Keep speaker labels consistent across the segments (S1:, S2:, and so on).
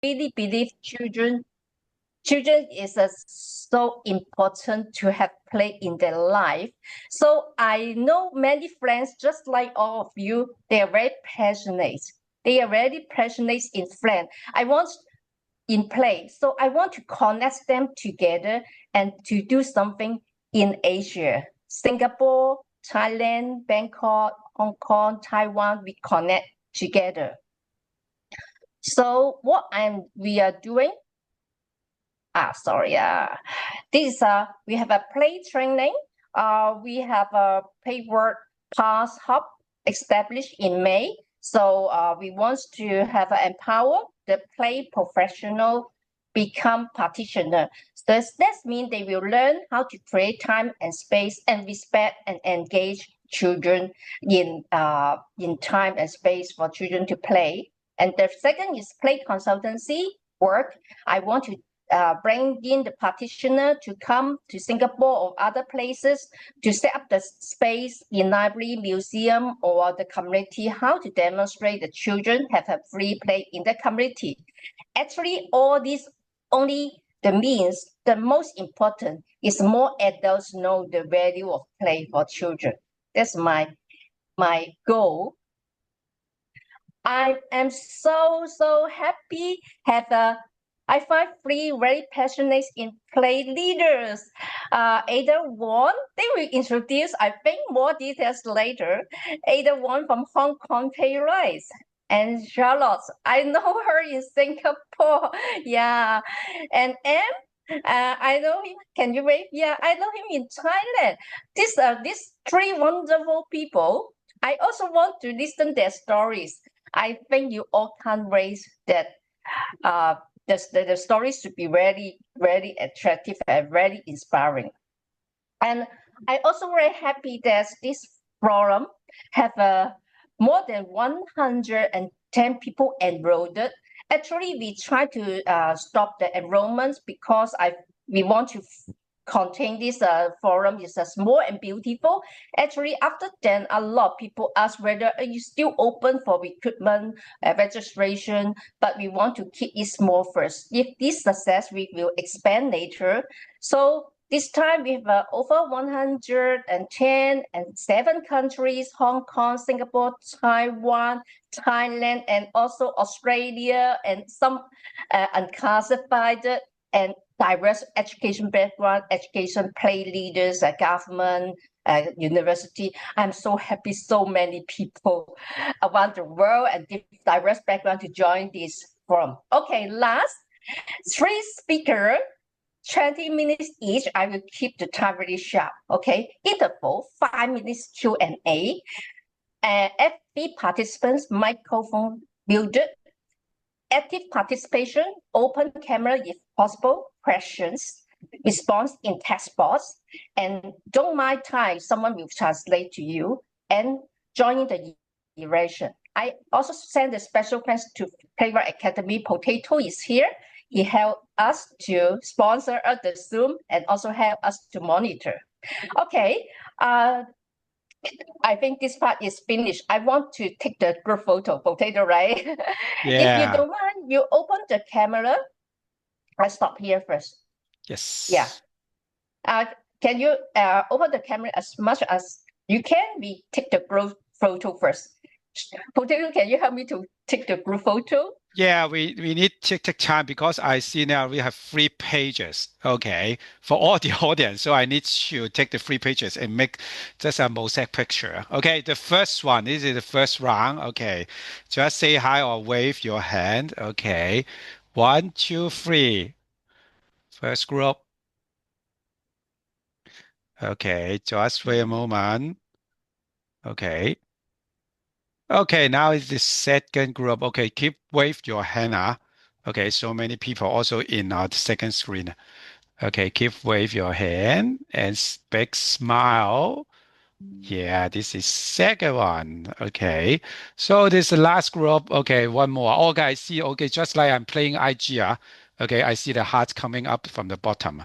S1: really believe children is so important to have play in their life. So I know many friends, just like all of you, they are very passionate. They are very passionate in friend. I want in play. So I want to connect them together and to do something in Asia. Singapore, Thailand, Bangkok, Hong Kong, Taiwan, we connect together. So what we are doing, this is we have a play training. We have a paper pass hub established in May. So we want to have empower the play professional become practitioner. So that means they will learn how to create time and space and respect and engage children in time and space for children to play. And the second is play consultancy work. I want to bring in the practitioner to come to Singapore or other places to set up the space in library, museum, or the community, how to demonstrate the children have a free play in the community. Actually, all these only the means, the most important is more adults know the value of play for children. That's my goal. I am so happy have I find three very passionate in play leaders. Ada one, they will introduce, I think, more details later. Ada one from Hong Kong Playwrights. And Charlotte, I know her in Singapore. Yeah. And M, I know him. Can you wait? Yeah, I know him in Thailand. These three wonderful people. I also want to listen their stories. I think you all can't wait that the stories should be very, very attractive and very inspiring. And I also very happy that this forum have more than 110 people enrolled. Actually, we try to stop the enrollments because we want to contain this forum is small and beautiful. Actually, after then, a lot of people ask whether are you still open for recruitment, registration, but we want to keep it small first. If this success, we will expand later. So this time we have over 110 and 7 countries, Hong Kong, Singapore, Taiwan, Thailand, and also Australia, and some unclassified and diverse education background, education play leaders, government, university. I'm so happy so many people around the world and diverse background to join this forum. Okay, last 3 speakers, 20 minutes each. I will keep the time really sharp. Okay, interval 5 minutes Q&A. FB participants microphone muted. Active participation, open camera if possible, questions, response in text box, and don't mind time, someone will translate to you, and join the erasure. I also send a special thanks to Playwright Academy. Potato is here. He helped us to sponsor the Zoom and also help us to monitor. Okay, I think this part is finished. I want to take the group photo, Potato, right? If you don't mind, you open the camera. I stop here first.
S2: Yes.
S1: Yeah. Can you open the camera as much as you can? We take the group photo first. Potato, can you help me to take the group photo?
S2: Yeah, we need to take time because I see now we have 3 pages, okay, for all the audience. So I need to take the 3 pages and make just a mosaic picture. Okay, the first one, this is the first round. Okay, just say hi or wave your hand. Okay, 1, 2, 3. First group. Okay, just wait a moment. Okay. Okay, now is the second group. Okay, keep wave your hand. Okay, so many people also in the second screen. Okay, keep wave your hand and big smile. Yeah, this is second one. Okay, so this is the last group. Okay, one more. Okay, I see. Okay, just like I'm playing IG. Okay, I see the hearts coming up from the bottom.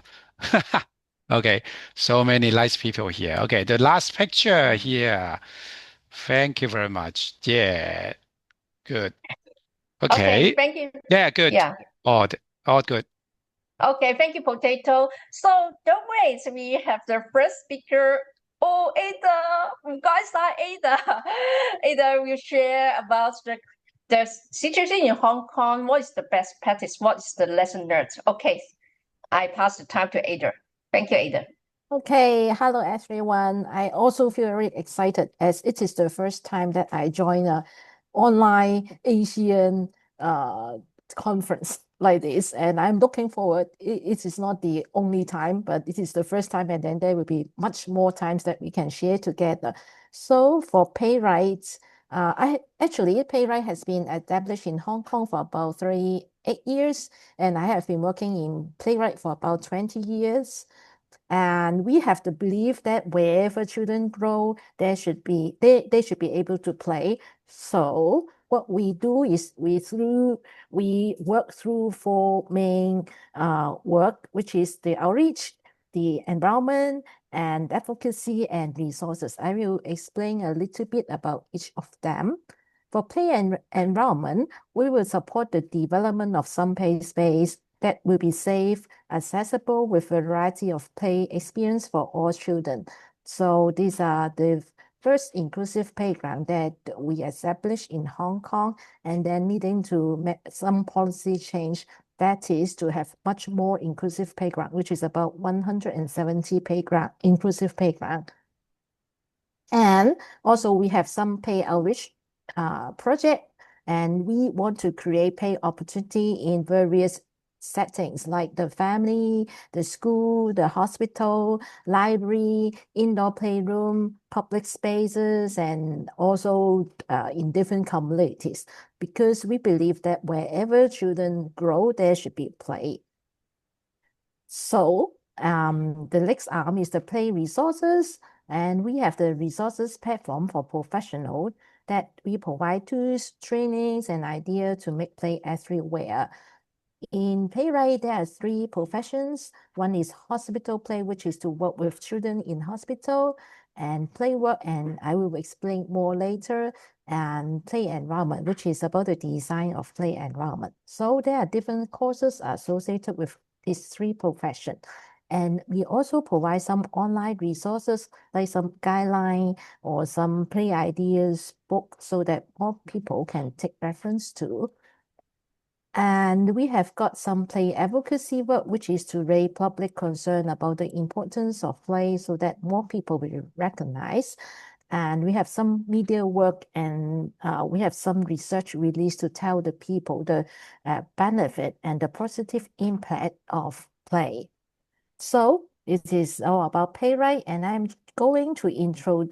S2: Okay, so many nice people here. Okay, the last picture here. Thank you very much. Yeah, good.
S1: Okay,
S2: Okay.
S1: thank you.
S2: Yeah, good.
S1: Yeah.
S2: All good.
S1: Okay, thank you, Potato. So don't wait, we have the first speaker. Oh, Ada, guys, Ada. Ada will share about the situation in Hong Kong. What is the best practice? What is the lesson learned? Okay, I pass the time to Ada. Thank you, Ada.
S3: Okay, hello everyone. I also feel very excited as it is the first time that I join a online Asian conference like this, and I'm looking forward. It is not the only time, but it is the first time, and then there will be much more times that we can share together. So for Playwright, Playwright has been established in Hong Kong for about 38 years, and I have been working in Playwright for about 20 years. And we have the belief that wherever children grow, they should be able to play. So what we do is we work through four main work, which is the outreach, the environment, and advocacy and resources. I will explain a little bit about each of them. For play and environment, we will support the development of some play space that will be safe, accessible with a variety of play experience for all children. So these are the first inclusive playground that we established in Hong Kong, and then needing to make some policy change, that is to have much more inclusive playground, which is about 170 inclusive playground. And also we have some pay outreach project, and we want to create pay opportunity in various settings like the family, the school, the hospital, library, indoor playroom, public spaces, and also in different communities, because we believe that wherever children grow, there should be play. So the next arm is the play resources, and we have the resources platform for professionals that we provide tools, trainings, and ideas to make play everywhere. In Playwright, there are three professions. One is hospital play, which is to work with children in hospital, and play work, and I will explain more later, and play environment, which is about the design of play environment. So there are different courses associated with these three professions. And we also provide some online resources like some guideline or some play ideas book so that more people can take reference to. And we have got some play advocacy work, which is to raise public concern about the importance of play so that more people will recognize. And we have some media work, and we have some research released to tell the people the benefit and the positive impact of play. So it is all about Playwright, and I'm going to intro.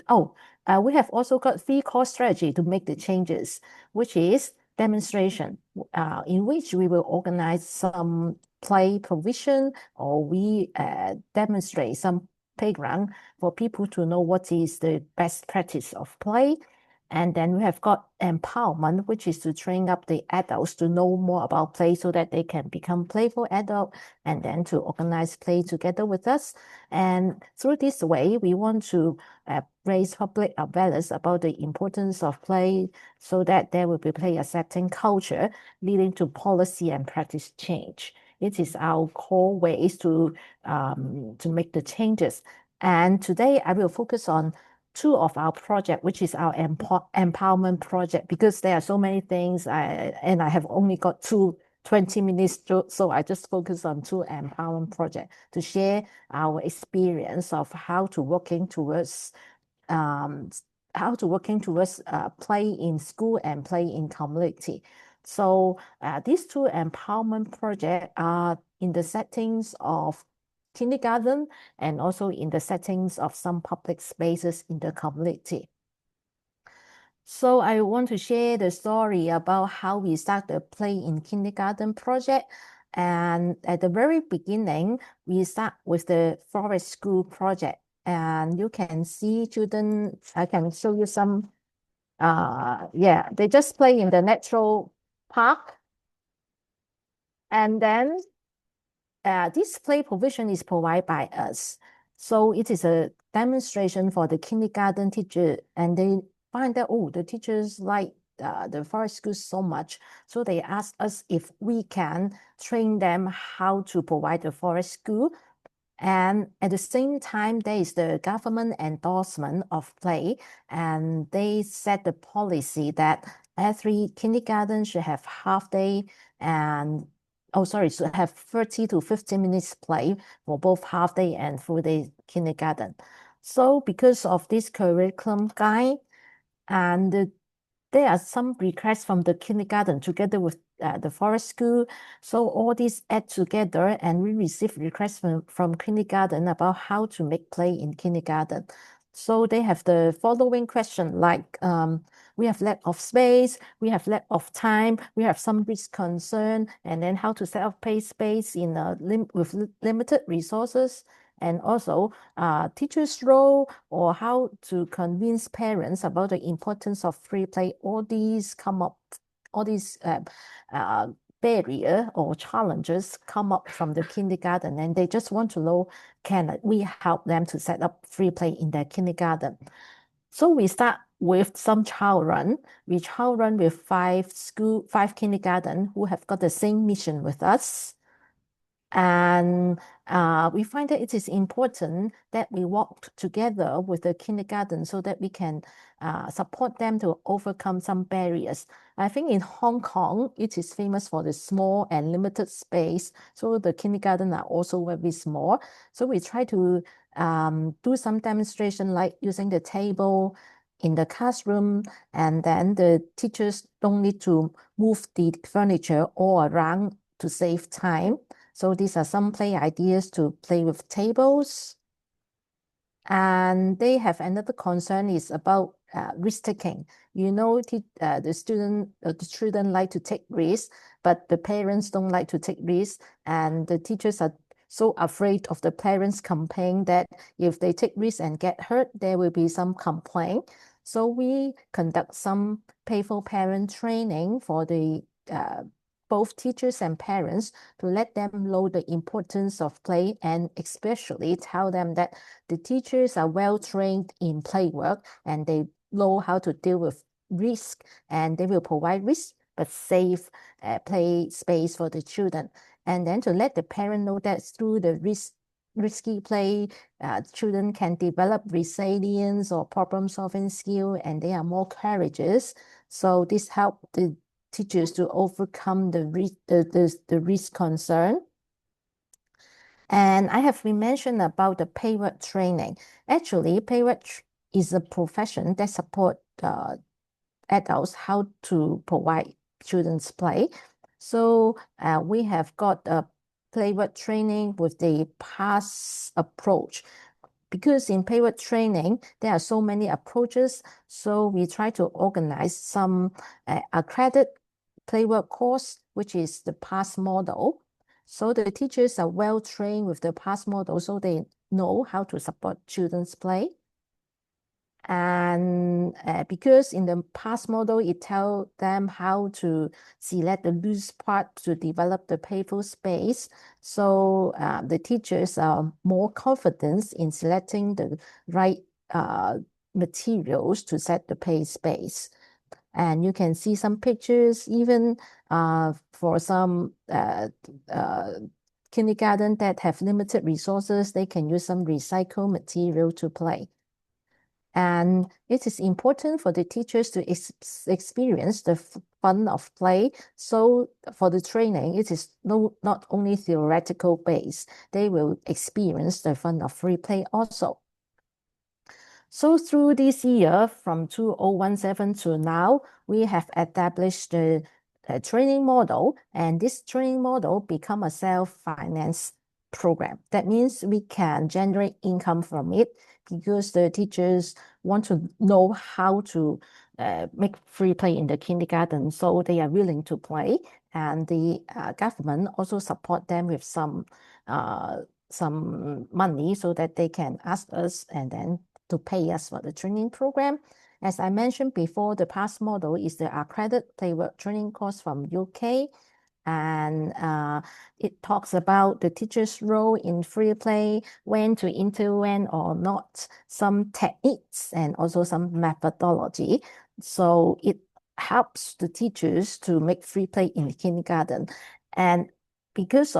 S3: We have also got three core strategy to make the changes, which is demonstration, in which we will organize some play provision, or we demonstrate some playground for people to know what is the best practice of play. And then we have got empowerment, which is to train up the adults to know more about play so that they can become playful adult, and then to organize play together with us. And through this way, we want to raise public awareness about the importance of play so that there will be play accepting culture, leading to policy and practice change. It is our core ways to make the changes. And today I will focus on two of our project, which is our empowerment project, because there are so many things, and I have only got 20 minutes, so I just focus on two empowerment project to share our experience of how to working towards play in school and play in community. So these two empowerment projects are in the settings of kindergarten and also in the settings of some public spaces in the community. So I want to share the story about how we start the Play in Kindergarten project. And at the very beginning, we start with the forest school project. And you can see children, I can show you some, they just play in the natural park. And then this play provision is provided by us. So it is a demonstration for the kindergarten teacher, and they find that, oh, the teachers like the forest school so much. So they asked us if we can train them how to provide the forest school. And at the same time, there is the government endorsement of play, and they set the policy that every kindergarten should have half day and should have 30 to 50 minutes play for both half day and full day kindergarten. So because of this curriculum guide, and there are some requests from the kindergarten together with the forest school. So all these add together, and we receive requests from kindergarten about how to make play in kindergarten. So they have the following question, like we have lack of space, we have lack of time, we have some risk concern, and then how to set up play space in with limited resources, and also teachers' role, or how to convince parents about the importance of free play. All these barrier or challenges come up from the kindergarten, and they just want to know, can we help them to set up free play in their kindergarten? So we start with some child run. We child run with five kindergarten who have got the same mission with us. And we find that it is important that we work together with the kindergarten so that we can support them to overcome some barriers. I think in Hong Kong, it is famous for the small and limited space. So the kindergarten are also very small. So we try to do some demonstration, like using the table in the classroom, and then the teachers don't need to move the furniture all around to save time. So these are some play ideas to play with tables. And they have another concern is about risk-taking. You know, the children like to take risks, but the parents don't like to take risks. And the teachers are so afraid of the parents complain that if they take risks and get hurt, there will be some complaint. So we conduct some playful parent training for the both teachers and parents to let them know the importance of play, and especially tell them that the teachers are well trained in play work and they know how to deal with risk, and they will provide risk but safe play space for the children. And then to let the parent know that through the risky play, children can develop resilience or problem-solving skill, and they are more courageous. So this helps the teachers to overcome the risk concern. And I have been mentioned about the playwork training. Actually, playwork is a profession that support adults how to provide children's play. So we have got a playwork training with the PASS approach. Because in playwork training, there are so many approaches, so we try to organize some accredited playwork course, which is the PASS model. So the teachers are well trained with the PASS model, so they know how to support children's play. And because in the PASS model, it tells them how to select the loose part to develop the playful space. So the teachers are more confident in selecting the right materials to set the play space. And you can see some pictures, even for some kindergarten that have limited resources, they can use some recycled material to play. And it is important for the teachers to experience the fun of play. So for the training, it is not only theoretical based, they will experience the fun of free play also. So through this year, from 2017 to now, we have established the training model, and this training model become a self-finance program. That means we can generate income from it because the teachers want to know how to make free play in the kindergarten, so they are willing to play, and the government also support them with some money so that they can ask us and then to pay us for the training program. As I mentioned before, the PASS model is the accredited playwork training course from UK, and it talks about the teacher's role in free play, when to intervene or not, some techniques, and also some methodology. So it helps the teachers to make free play in kindergarten. And because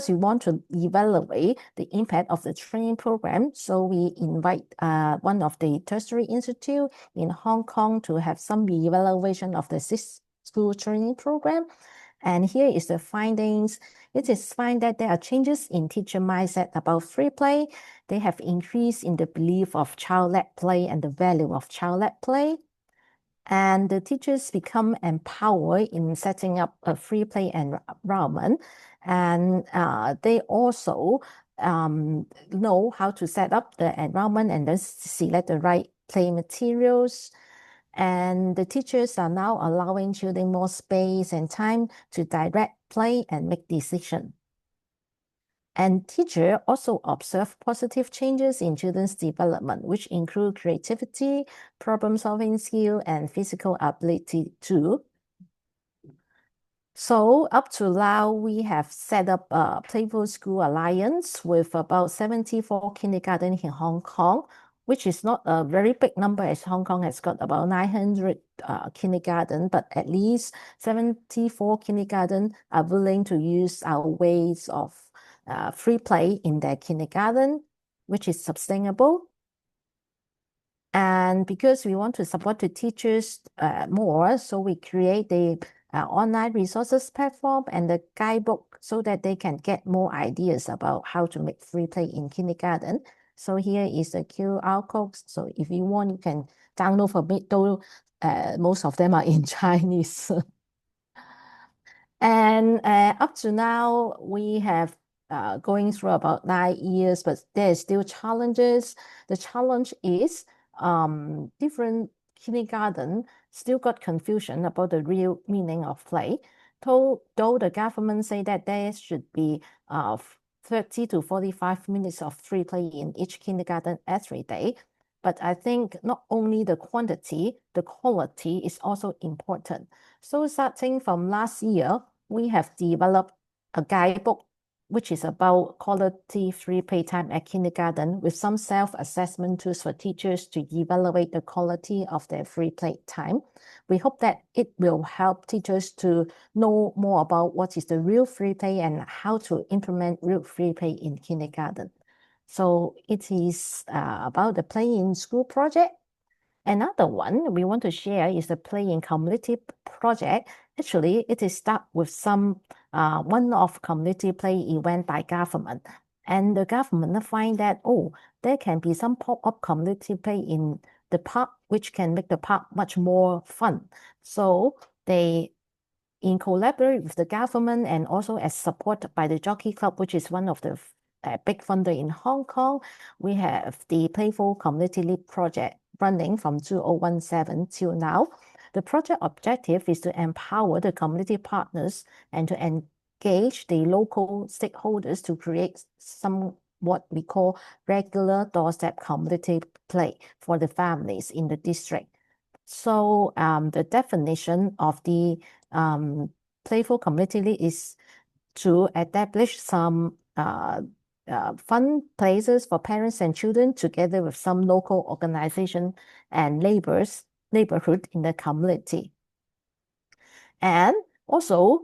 S3: we want to evaluate the impact of the training program, so we invite one of the tertiary institute in Hong Kong to have some evaluation of the school training program. And here is the findings. It is found that there are changes in teacher mindset about free play. They have increased in the belief of child-led play and the value of child-led play. And the teachers become empowered in setting up a free play environment. And they also know how to set up the environment and then select the right play materials. And the teachers are now allowing children more space and time to direct play and make decisions. And teachers also observe positive changes in children's development, which include creativity, problem-solving skill, and physical ability too. So up to now, we have set up a Playful School Alliance with about 74 kindergartens in Hong Kong, which is not a very big number, as Hong Kong has got about 900 kindergarten, but at least 74 kindergarten are willing to use our ways of free play in their kindergarten, which is sustainable. And because we want to support the teachers more, so we create the online resources platform and the guidebook so that they can get more ideas about how to make free play in kindergarten. So here is the QR code. So if you want, you can download from it, though most of them are in Chinese. And up to now, we have going through about 9 years, but there are still challenges. The challenge is different kindergarten still got confusion about the real meaning of play. Though the government say that there should be 30 to 45 minutes of free play in each kindergarten every day. But I think not only the quantity, the quality is also important. So starting from last year, we have developed a guidebook which is about quality free play time at kindergarten with some self-assessment tools for teachers to evaluate the quality of their free play time. We hope that it will help teachers to know more about what is the real free play and how to implement real free play in kindergarten. So it is about the Play in School project. Another one we want to share is the Play in Community project. Actually, it is start with some one-off community play event by government. And the government find that, there can be some pop-up community play in the park, which can make the park much more fun. So they, in collaboration with the government and also as support by the Jockey Club, which is one of the big funder in Hong Kong, we have the Playful Community League project running from 2017 till now. The project objective is to empower the community partners and to engage the local stakeholders to create some what we call regular doorstep community play for the families in the district. So the definition of the Playful Community League is to establish some fun places for parents and children together with some local organization and neighborhood in the community. And also,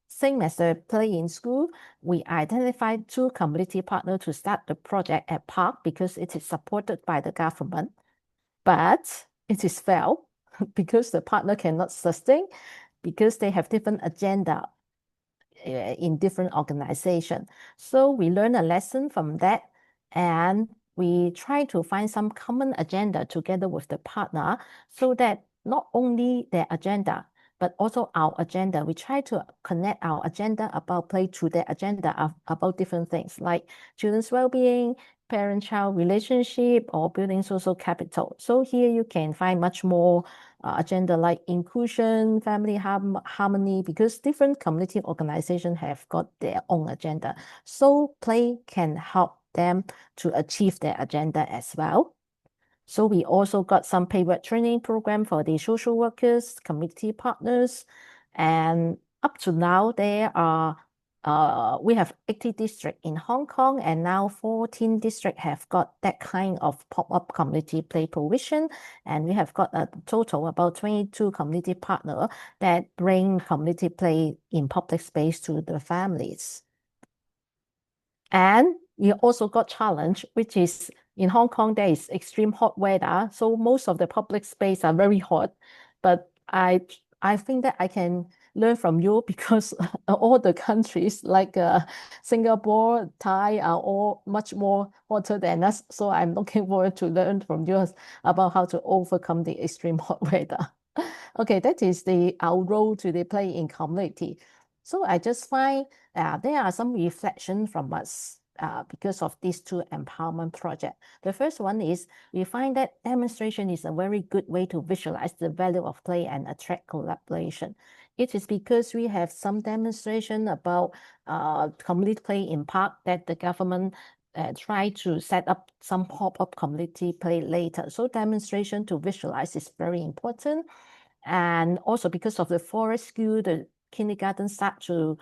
S3: same as the Play in School, we identified 2 community partners to start the project at Park because it is supported by the government. But it is failed because the partner cannot sustain because they have different agenda in different organizations. So we learn a lesson from that and we try to find some common agenda together with the partner so that not only their agenda, but also our agenda. We try to connect our agenda about play to their agenda about different things like children's well-being, parent-child relationship, or building social capital. So here you can find much more agenda like inclusion, family harmony, because different community organizations have got their own agenda. So play can help them to achieve their agenda as well. So we also got some paid training program for the social workers, community partners, and up to now there are we have 80 districts in Hong Kong, and now 14 districts have got that kind of pop-up community play provision. And we have got a total about 22 community partners that bring community play in public space to the families. And we also got challenge, which is in Hong Kong, there is extreme hot weather. So most of the public space are very hot. But I think that I can learn from you because all the countries like Singapore, Thai are all much more hotter than us. So I'm looking forward to learn from you about how to overcome the extreme hot weather. Okay, that is our role to the play in community. So I just find there are some reflections from us because of these two empowerment projects. The first one is we find that demonstration is a very good way to visualize the value of play and attract collaboration. It is because we have some demonstration about community play in park that the government try to set up some pop-up community play later. So demonstration to visualize is very important. And also because of the forest school, the kindergarten start to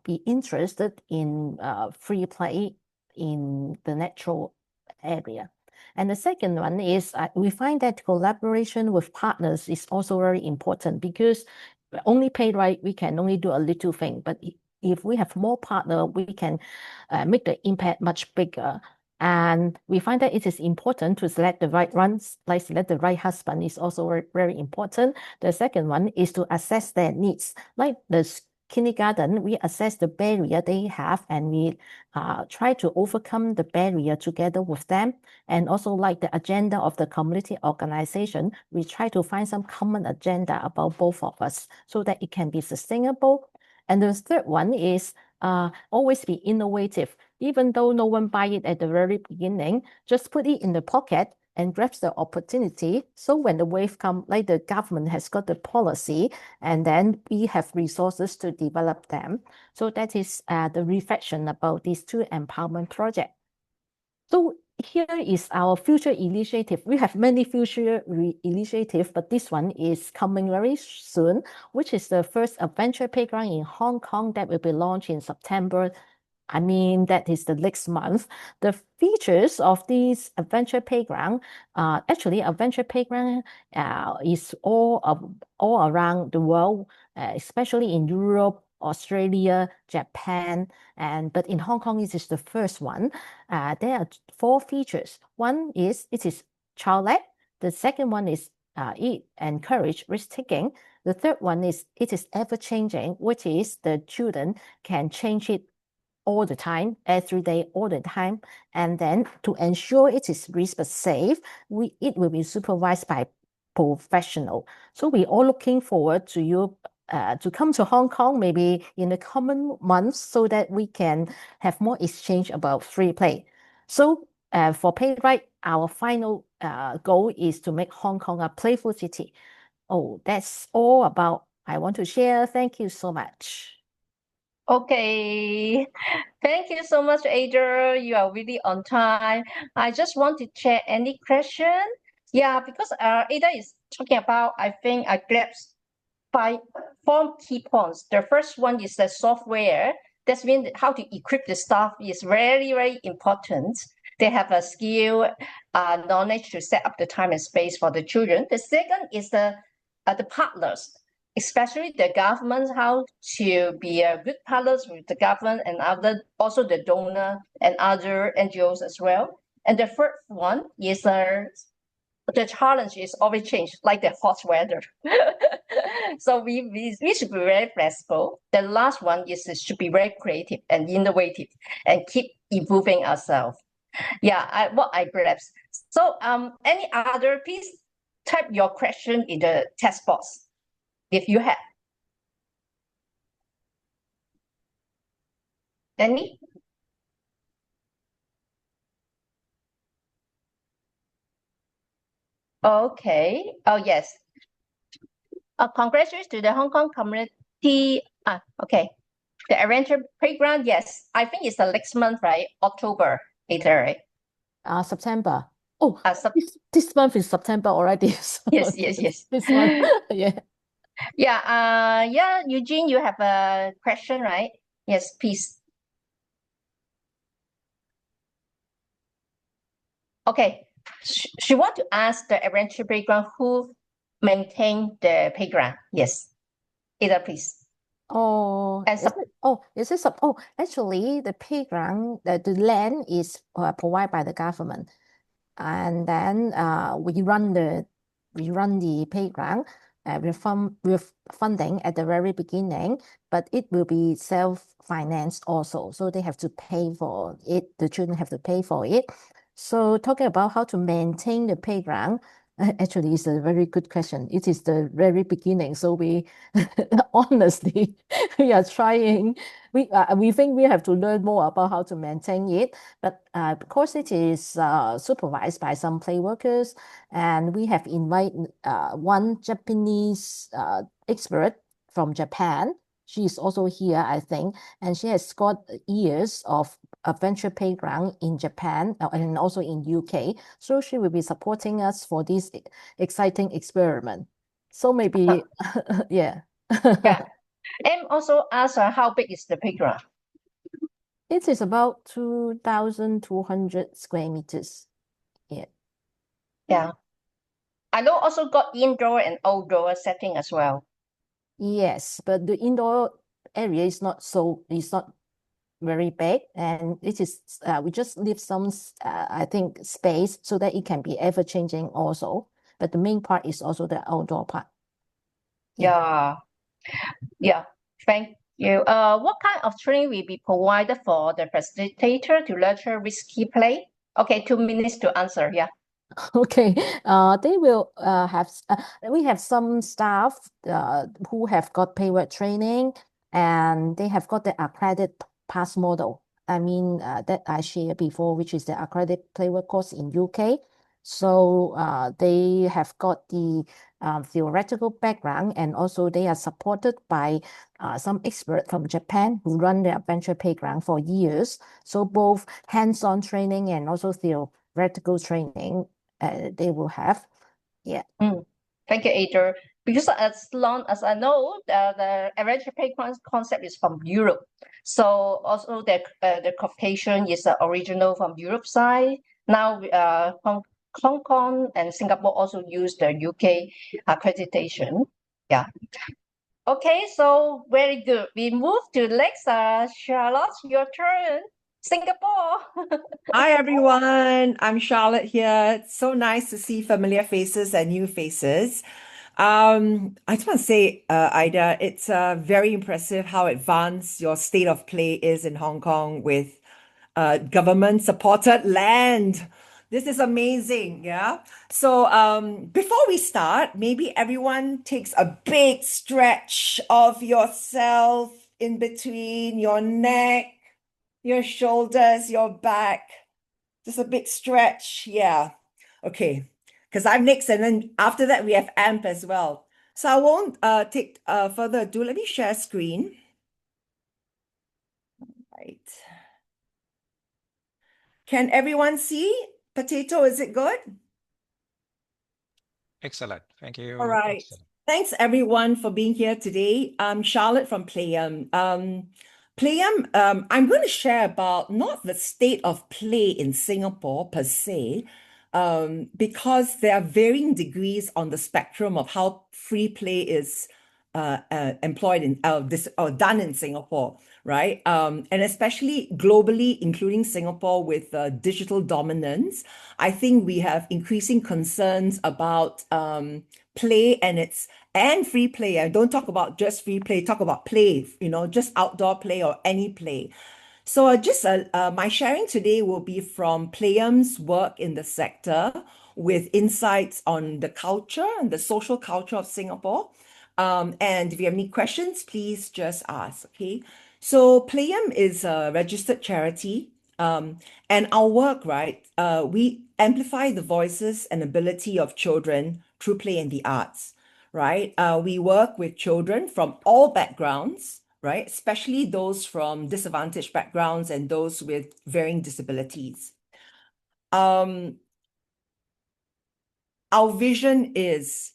S3: be interested in free play in the natural area. And the second one is we find that collaboration with partners is also very important because only Playwright, we can only do a little thing, but if we have more partner, we can make the impact much bigger. And we find that it is important to select the right ones, like select the right husband is also very, very important. The second one is to assess their needs. Like the kindergarten, we assess the barrier they have and we try to overcome the barrier together with them. And also like the agenda of the community organization, we try to find some common agenda about both of us so that it can be sustainable. And the third one is always be innovative. Even though no one buy it at the very beginning, just put it in the pocket and grab the opportunity. So when the wave comes, like the government has got the policy, and then we have resources to develop them. So that is the reflection about these two empowerment projects. So here is our future initiative. We have many future initiatives, but this one is coming very soon, which is the first adventure playground in Hong Kong that will be launched in September. I mean, that is the next month. The features of this adventure playground, actually, adventure playground is all around the world, especially in Europe, Australia, Japan, but in Hong Kong, it is the first one. There are 4 features. One is it is child-led. The second one is it encourage risk-taking. The third one is it is ever-changing, which is the children can change it all the time, every day, all the time. And then to ensure it is risk but safe, it will be supervised by professional. So we all looking forward to you to come to Hong Kong maybe in the coming months so that we can have more exchange about free play. So for Playwright, our final goal is to make Hong Kong a playful city. Oh, that's all about I want to share. Thank you so much.
S1: Okay, thank you so much, Ada. You are really on time. I just want to check any question. Yeah, because Ada is talking about, I think I grabbed 4 key points. The first one is the software. That means how to equip the staff is very, very important. They have a skill, knowledge to set up the time and space for the children. The second is the partners, especially the government, how to be a good partners with the government and also the donor and other NGOs as well. And the third one is the challenge is always change, like the hot weather. So we should be very flexible. The last one is should be very creative and innovative and keep improving ourselves. Yeah, what I grasp. So any other, please type your question in the text box if you have any. Okay. Oh yes. Congratulations to the Hong Kong community. Okay. The adventure playground, yes. I think it's the next month, right? October, later, right?
S3: September. Oh,
S1: Sep
S3: this month is September already. So
S1: yes.
S3: this month, yeah.
S1: Yeah, Eugene, you have a question, right? Yes, please. Okay. She want to ask the adventure playground who maintain the playground. Yes. Ada, please.
S3: Oh,
S1: And
S3: actually, the playground, the land is provided by the government, and then we run the playground with funding at the very beginning, but it will be self-financed also, so they have to pay for it. The children have to pay for it. So talking about how to maintain the playground, actually, it's a very good question. It is the very beginning, so we honestly we are trying. We think we have to learn more about how to maintain it, but because it is supervised by some play workers, and we have invited one Japanese expert from Japan. She is also here, I think, and she has got years of adventure playground in Japan and also in UK. So she will be supporting us for this exciting experiment. So maybe, yeah.
S1: yeah. And also ask her how big is the playground?
S3: It is about 2,200 square meters. Yeah.
S1: Yeah. I know also got indoor and outdoor setting as well.
S3: Yes, but the indoor area is not very big, and it is we just leave some I think space so that it can be ever changing also. But the main part is also the outdoor part.
S1: Yeah. Yeah. Thank you. What kind of training will be provided for the facilitator to nurture risky play? Okay, 2 minutes to answer. Yeah.
S3: Okay, they will have we have some staff who have got payword training, and they have got the accredited pass model. I mean that I shared before, which is the accredited payword course in UK. So they have got the theoretical background, and also they are supported by some expert from Japan who run the adventure playground for years. So both hands-on training and also theoretical training they will have. Yeah.
S1: Thank you, Ada. Because as long as I know, the adventure play concept is from Europe. So also the Caucasian is original from Europe side. Now Hong Kong and Singapore also use the UK accreditation. Yeah. Okay, so very good. We move to next. Charlotte, your turn. Singapore.
S4: Hi everyone, I'm Charlotte here. It's so nice to see familiar faces and new faces. I just want to say, Ida, it's very impressive how advanced your state of play is in Hong Kong with government-supported land. This is amazing, yeah? So before we start, maybe everyone takes a big stretch of yourself in between your neck, your shoulders, your back. Just a big stretch. Yeah. Okay. Because I'm next, and then after that, we have AMP as well. So I won't take further ado. Let me share screen. Right. Can everyone see? Potato, is it good?
S2: Excellent. Thank you.
S4: All right.
S2: Excellent.
S4: Thanks everyone for being here today. I'm Charlotte from Playum. Playum, I'm going to share about not the state of play in Singapore per se, because there are varying degrees on the spectrum of how free play is employed in this or done in Singapore, right? And especially globally, including Singapore with digital dominance, I think we have increasing concerns about play and free play. I don't talk about just free play, talk about play, just outdoor play or any play. So just my sharing today will be from Playum's work in the sector with insights on the culture and the social culture of Singapore. And if you have any questions, please just ask, okay? So Playum is a registered charity. And our work, right, we amplify the voices and ability of children through play and the arts, right? We work with children from all backgrounds, right? Especially those from disadvantaged backgrounds and those with varying disabilities. Our vision is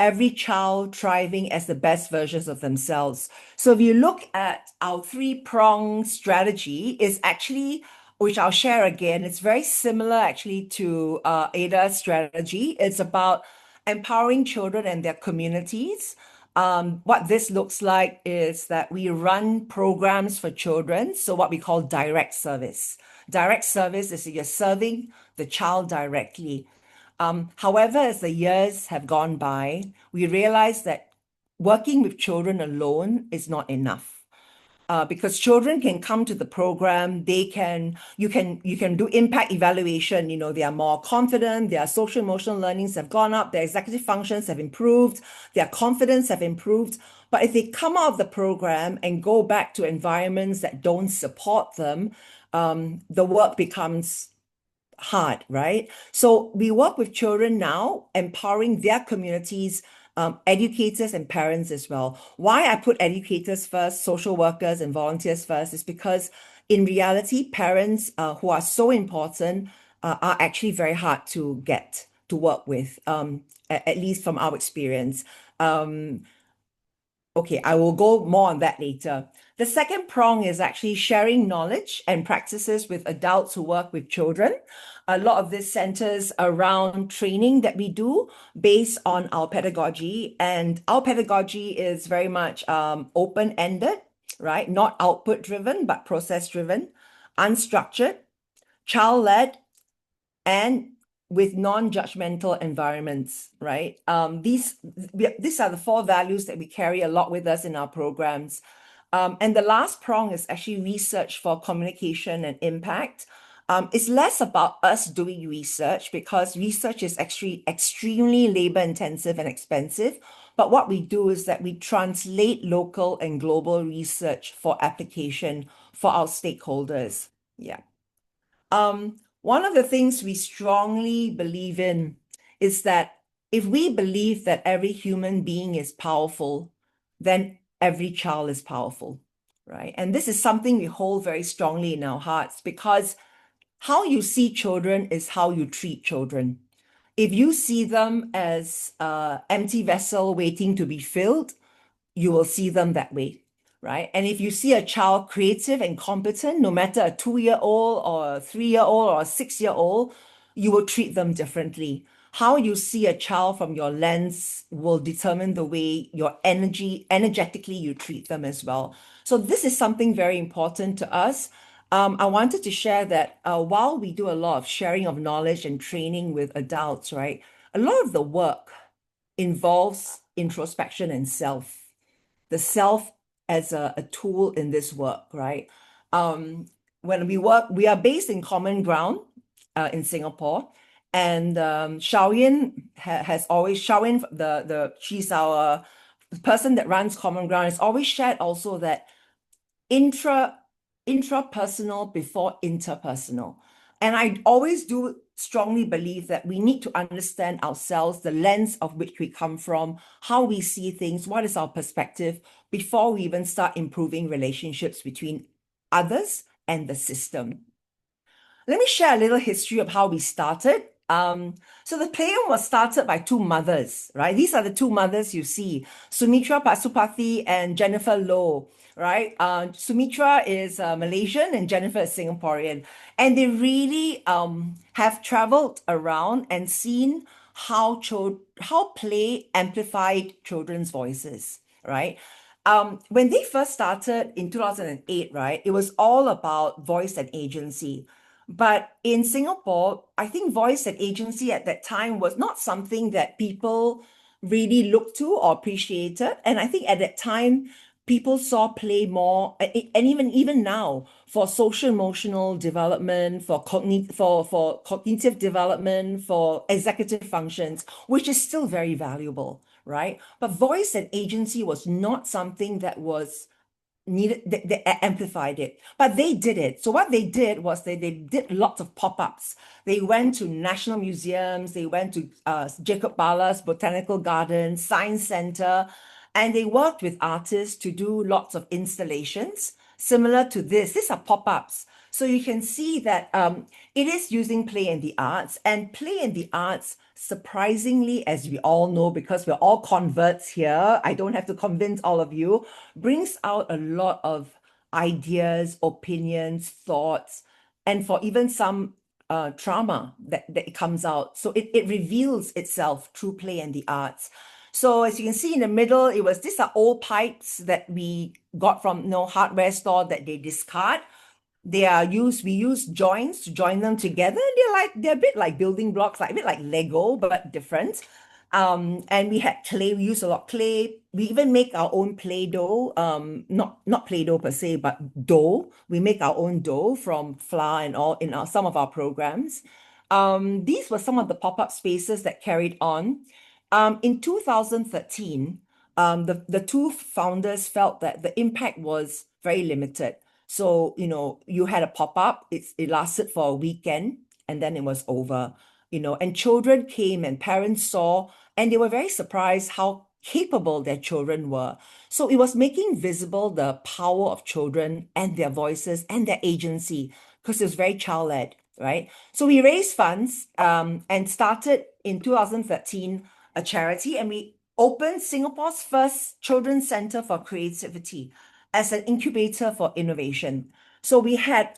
S4: every child thriving as the best versions of themselves. So if you look at our three-pronged strategy, is actually, which I'll share again, it's very similar actually to Ada's strategy. It's about empowering children and their communities. What this looks like is that we run programs for children, so what we call direct service. Direct service is you're serving the child directly. However, as the years have gone by, we realize that working with children alone is not enough. Because children can come to the program, you can do impact evaluation. They are more confident, their social emotional learnings have gone up, their executive functions have improved, their confidence have improved. But if they come out of the program and go back to environments that don't support them, the work becomes hard, right? So we work with children now, empowering their communities, educators and parents as well. Why I put educators first, social workers and volunteers first is because in reality, parents who are so important are actually very hard to get to work with, at least from our experience. Okay, I will go more on that later. The second prong is actually sharing knowledge and practices with adults who work with children. A lot of this centers around training that we do based on our pedagogy. And our pedagogy is very much open-ended, right? Not output-driven, but process-driven, unstructured, child-led, and with non-judgmental environments, right? These are the four values that we carry a lot with us in our programs. And the last prong is actually research for communication and impact. It's less about us doing research because research is actually extremely labor intensive and expensive. But what we do is that we translate local and global research for application for our stakeholders. Yeah. One of the things we strongly believe in is that if we believe that every human being is powerful, then every child is powerful, right? And this is something we hold very strongly in our hearts because how you see children is how you treat children. If you see them as an empty vessel waiting to be filled, you will see them that way, right? And if you see a child creative and competent, no matter a 2-year-old or a 3-year-old or a 6-year-old, you will treat them differently. How you see a child from your lens will determine the way energetically you treat them as well. So this is something very important to us. I wanted to share that while we do a lot of sharing of knowledge and training with adults, right? A lot of the work involves introspection and self. The self as a tool in this work, right? When we work, we are based in Common Ground in Singapore, and Xiaoyan has always she's our person that runs Common Ground has always shared also that intrapersonal before interpersonal. And I always do strongly believe that we need to understand ourselves, the lens of which we come from, how we see things, what is our perspective, before we even start improving relationships between others and the system. Let me share a little history of how we started. So the Playful was started by two mothers, right? These are the two mothers you see, Sumitra Pasupathy and Jennifer Low, right? Sumitra is Malaysian and Jennifer is Singaporean. And they really have traveled around and seen how play amplified children's voices, right? When they first started in 2008, right, it was all about voice and agency. But in Singapore, I think voice and agency at that time was not something that people really looked to or appreciated. And I think at that time, people saw play more, and even now, for social emotional development, for cognitive development, for executive functions, which is still very valuable, right? But voice and agency was not something that was needed. They amplified it, but they did it. So what they did was they did lots of pop-ups. They went to national museums, they went to Jacob Ballas Botanical Gardens, Science Center, and they worked with artists to do lots of installations. similar to this. These are pop-ups. So you can see that it is using play in the arts, and play in the arts, surprisingly, as we all know, because we're all converts here, I don't have to convince all of you, brings out a lot of ideas, opinions, thoughts, and for even some trauma that it comes out. So it reveals itself through play and the arts. So as you can see in the middle, these are old pipes that we got from hardware store that they discard. We use joints to join them together. They're a bit like building blocks, like a bit like Lego, but different. And we had clay. We use a lot of clay. We even make our own Play-Doh. Not Play-Doh per se, but dough. We make our own dough from flour and all in some of our programs. These were some of the pop-up spaces that carried on. In 2013, the two founders felt that the impact was very limited. So, you had a pop-up, it lasted for a weekend, and then it was over, and children came and parents saw, and they were very surprised how capable their children were. So it was making visible the power of children and their voices and their agency, because it was very child-led, right? So we raised funds and started in 2013 a charity, and we opened Singapore's first children's center for creativity as an incubator for innovation. So we had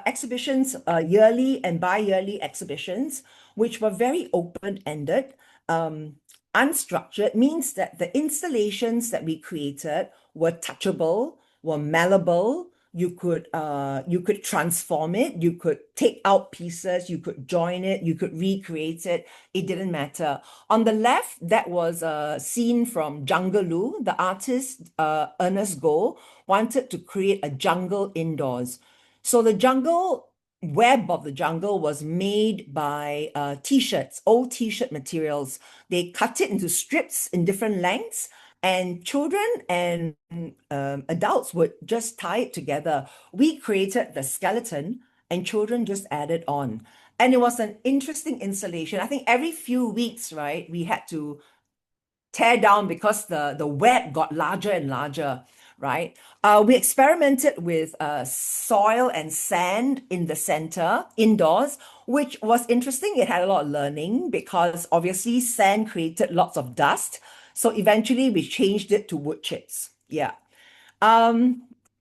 S4: exhibitions, yearly and bi-yearly exhibitions, which were very open-ended. Unstructured means that the installations that we created were touchable, were malleable. You could transform it, you could take out pieces, you could join it, you could recreate it. It didn't matter. On the left, that was a scene from Jungaloo. The artist, Ernest Goh, wanted to create a jungle indoors. So the web of the jungle was made by t-shirts, old t-shirt materials. They cut it into strips in different lengths, and children and adults would just tie it together. We created the skeleton, and children just added on. And it was an interesting installation. I think every few weeks, right, we had to tear down because the web got larger and larger, right? We experimented with soil and sand in the center, indoors, which was interesting. It had a lot of learning because obviously sand created lots of dust. So eventually we changed it to wood chips. Yeah. Let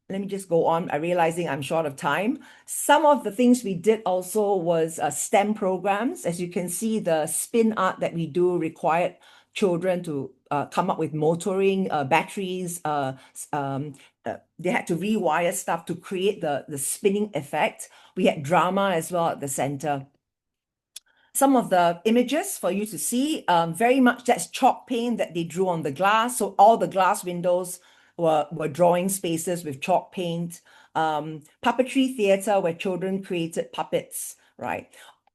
S4: me just go on. I'm realizing I'm short of time. Some of the things we did also was STEM programs. As you can see, the spin art that we do required children to come up with motoring, batteries. They had to rewire stuff to create the spinning effect. We had drama as well at the center. Some of the images for you to see, very much that's chalk paint that they drew on the glass. So all the glass windows were drawing spaces with chalk paint. Puppetry theater where children created puppets, right?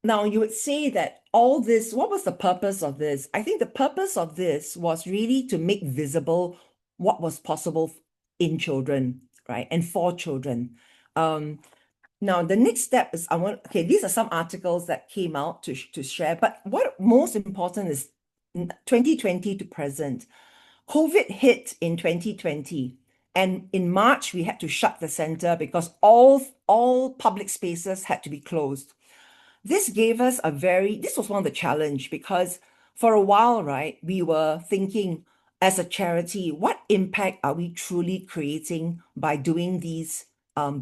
S4: Now you would say that all this, what was the purpose of this? I think the purpose of this was really to make visible what was possible in children, right? And for children. Now, the next step is these are some articles that came out to share, but what most important is 2020 to present. COVID hit in 2020, and in March, we had to shut the center because all public spaces had to be closed. This gave us this was one of the challenge because for a while, right, we were thinking as a charity, what impact are we truly creating by doing this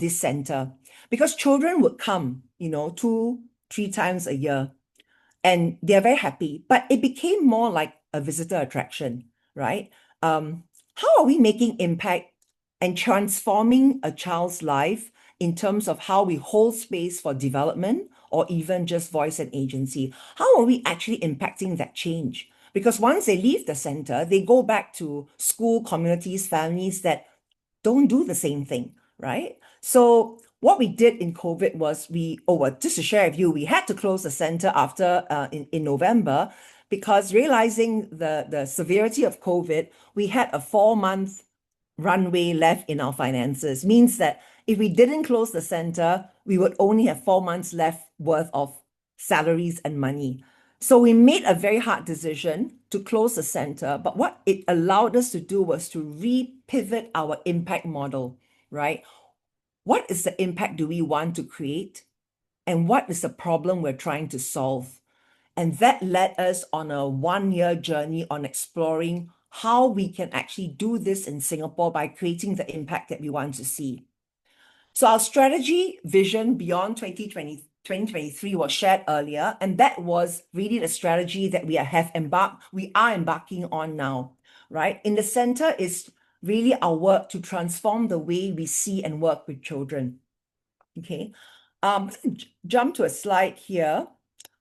S4: center? Because children would come, 2-3 times a year, and they're very happy, but it became more like a visitor attraction, right? How are we making impact and transforming a child's life in terms of how we hold space for development or even just voice and agency? How are we actually impacting that change? Because once they leave the center, they go back to school, communities, families that don't do the same thing, right? So what we did in COVID was just to share with you, we had to close the center after in November because realizing the severity of COVID, we had a 4-month runway left in our finances. Means that if we didn't close the center, we would only have 4 months left worth of salaries and money. So we made a very hard decision to close the center, but what it allowed us to do was to repivot our impact model, right? What is the impact do we want to create? And what is the problem we're trying to solve? And that led us on a 1-year journey on exploring how we can actually do this in Singapore by creating the impact that we want to see. So our strategy vision beyond 2023 was shared earlier, and that was really the strategy that we are embarking on now, right? In the center is really our work to transform the way we see and work with children. Okay, jump to a slide here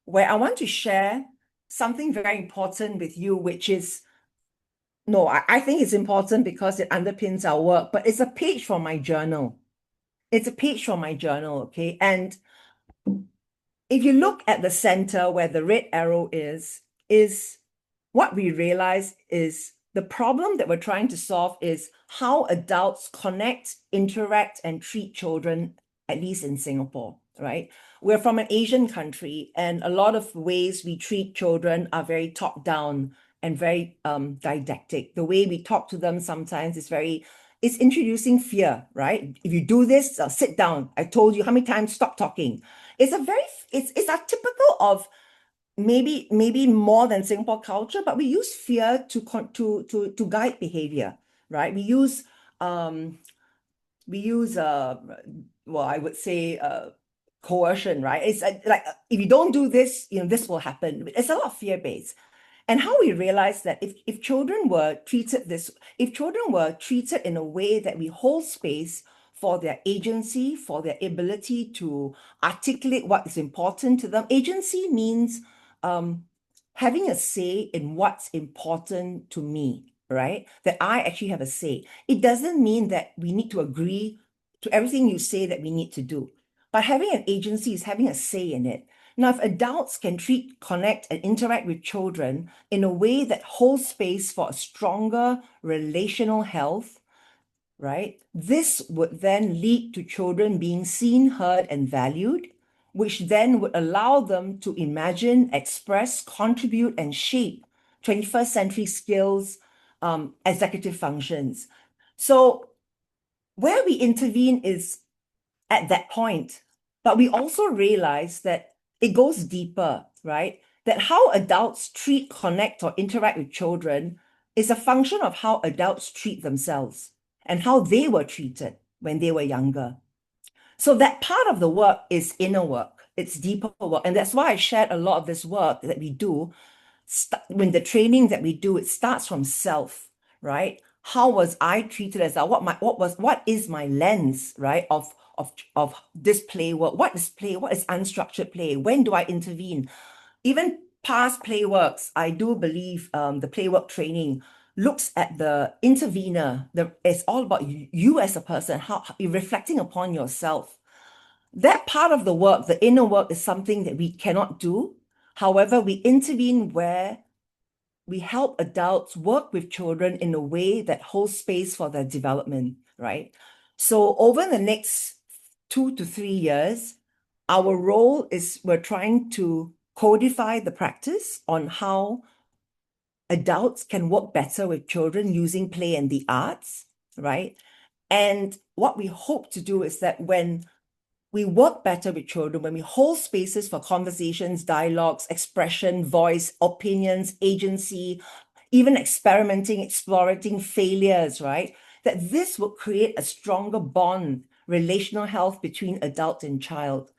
S4: where I want to share something very important with you, which is, no, I think it's important because it underpins our work, but it's a page from my journal. It's a page from my journal, okay? And if you look at the center where the red arrow is what we realize is the problem that we're trying to solve is how adults connect, interact, and treat children, at least in Singapore, right? We're from an Asian country, and a lot of ways we treat children are very top-down and very didactic. The way we talk to them sometimes is it's introducing fear, right? If you do this, sit down. I told you how many times, stop talking. It's a typical of maybe more than Singapore culture, but we use fear to guide behavior, right? We use well, I would say coercion, right? It's like if you don't do this, this will happen. It's a lot of fear-based. And how we realize that if children were treated in a way that we hold space for their agency, for their ability to articulate what is important to them. Agency means having a say in what's important to me, right? That I actually have a say. It doesn't mean that we need to agree to everything you say that we need to do. But having an agency is having a say in it. Now, if adults can treat, connect, and interact with children in a way that holds space for a stronger relational health, right? This would then lead to children being seen, heard, and valued, which then would allow them to imagine, express, contribute, and shape 21st century skills, executive functions. So where we intervene is at that point, but we also realize that it goes deeper, right? That how adults treat, connect, or interact with children is a function of how adults treat themselves and how they were treated when they were younger. So that part of the work is inner work. It's deeper work. And that's why I shared a lot of this work that we do. When the training that we do, it starts from self, right? How was I treated as what is my lens, right? Of this play work. What is play? What is unstructured play? When do I intervene? Even past play works, I do believe the play work training looks at the intervener. It's all about you as a person, how you're reflecting upon yourself. That part of the work, the inner work, is something that we cannot do. However, we intervene where we help adults work with children in a way that holds space for their development, right? So over the next 2 to 3 years, our role is we're trying to codify the practice on how adults can work better with children using play and the arts, right? And what we hope to do is that when we work better with children, when we hold spaces for conversations, dialogues, expression, voice, opinions, agency, even experimenting, exploring failures, right? That this will create a stronger bond, relational health between adult and child.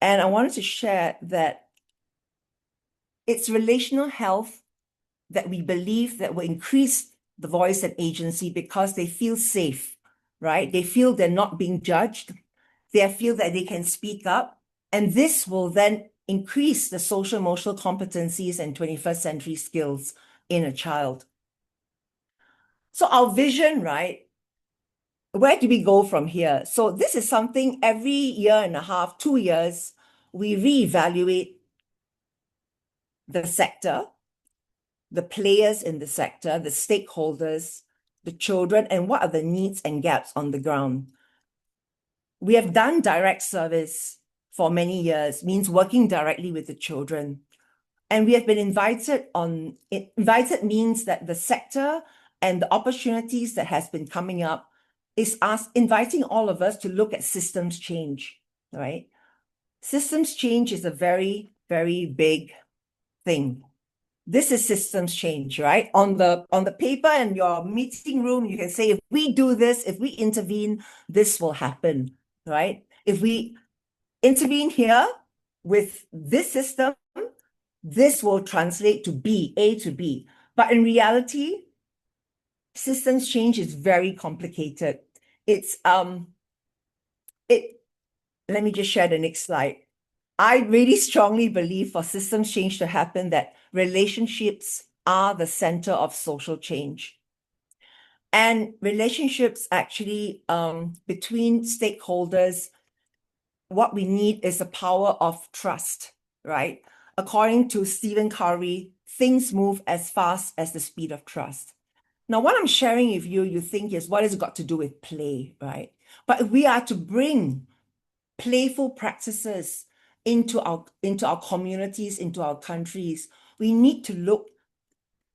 S4: And I wanted to share that it's relational health that we believe that will increase the voice and agency because they feel safe, right? They feel they're not being judged. They feel that they can speak up. And this will then increase the social emotional competencies and 21st century skills in a child. So our vision, right? Where do we go from here? So this is something every year and a half, 2 years, we reevaluate the sector, the players in the sector, the stakeholders, the children, and what are the needs and gaps on the ground. We have done direct service for many years, means working directly with the children. And we have been invited means that the sector and the opportunities that has been coming up is inviting all of us to look at systems change, right? Systems change is a very, very big thing. This is systems change, right? On the paper in your meeting room, you can say, if we do this, if we intervene, this will happen, right? If we intervene here with this system, this will translate to B, A to B. But in reality, systems change is very complicated. Let me just share the next slide. I really strongly believe for systems change to happen that relationships are the center of social change. And relationships actually between stakeholders, what we need is the power of trust, right? According to Stephen Covey, things move as fast as the speed of trust. Now, what I'm sharing with you, you think is what has it got to do with play, right? But if we are to bring playful practices into our communities, into our countries, we need to look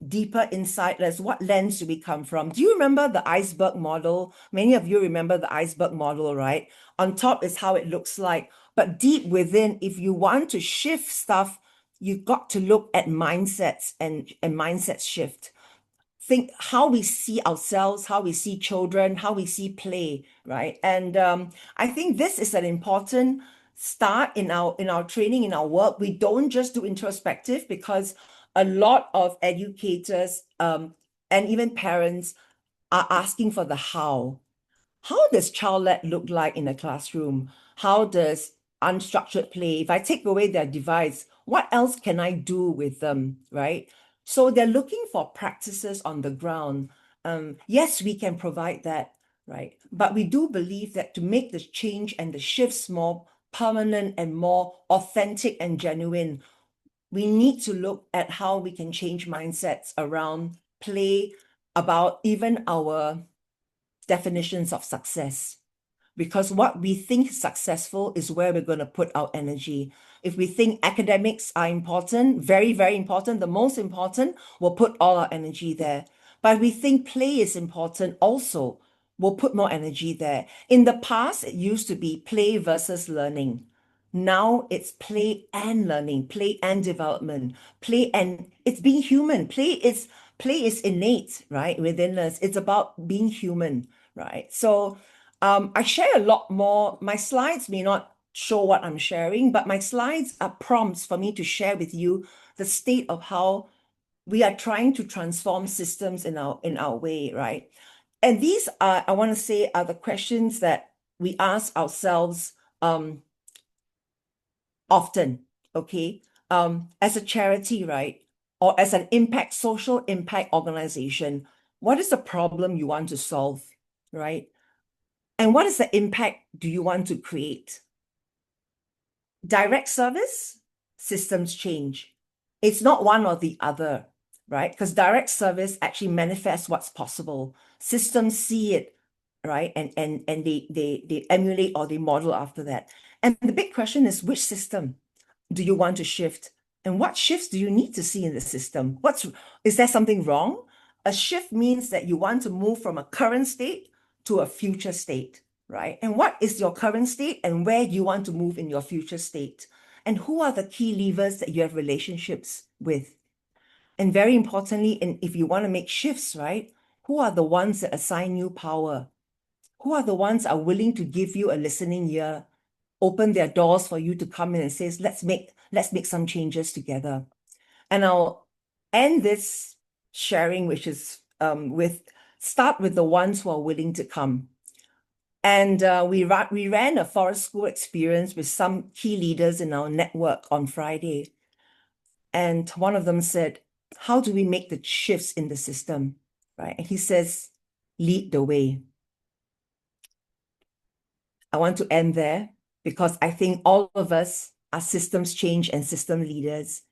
S4: deeper inside us. What lens do we come from? Do you remember the iceberg model? Many of you remember the iceberg model, right? On top is how it looks like. But deep within, if you want to shift stuff, you've got to look at mindsets and mindset shift. Think how we see ourselves, how we see children, how we see play, right? And I think this is an important start in our training, in our work. We don't just do introspective, because a lot of educators and even parents are asking for the how. How does child-led look like in a classroom? How does unstructured play? If I take away their device, what else can I do with them, right? So they're looking for practices on the ground. Yes, we can provide that, right? But we do believe that to make the change and the shifts more permanent and more authentic and genuine, we need to look at how we can change mindsets around play, about even our definitions of success. Because what we think successful is where we're going to put our energy. If we think academics are important, very, very important, the most important, we'll put all our energy there. But if we think play is important also, we'll put more energy there. In the past, it used to be play versus learning. Now it's play and learning, play and development, play and it's being human. Play is innate, right, within us. It's about being human, right? So I share a lot more. My slides may not show what I'm sharing, but my slides are prompts for me to share with you the state of how we are trying to transform systems in our way, right? And these are, I want to say, are the questions that we ask ourselves often, okay? As a charity, right? Or as an social impact organization, what is the problem you want to solve, right? And what is the impact do you want to create? Direct service, systems change. It's not one or the other, right? Because direct service actually manifests what's possible. Systems see it, right? And they emulate or they model after that. And the big question is, which system do you want to shift? And what shifts do you need to see in the system? Is there something wrong? A shift means that you want to move from a current state to a future state, right? And what is your current state and where do you want to move in your future state? And who are the key levers that you have relationships with? And very importantly, and if you want to make shifts, right? Who are the ones that assign you power? Who are the ones that are willing to give you a listening ear, open their doors for you to come in and say, let's make some changes together. And I'll end this sharing, which is start with the ones who are willing to come. And we ran a forest school experience with some key leaders in our network on Friday. And one of them said, how do we make the shifts in the system, right? And he says, lead the way. I want to end there because I think all of us are systems change and system leaders.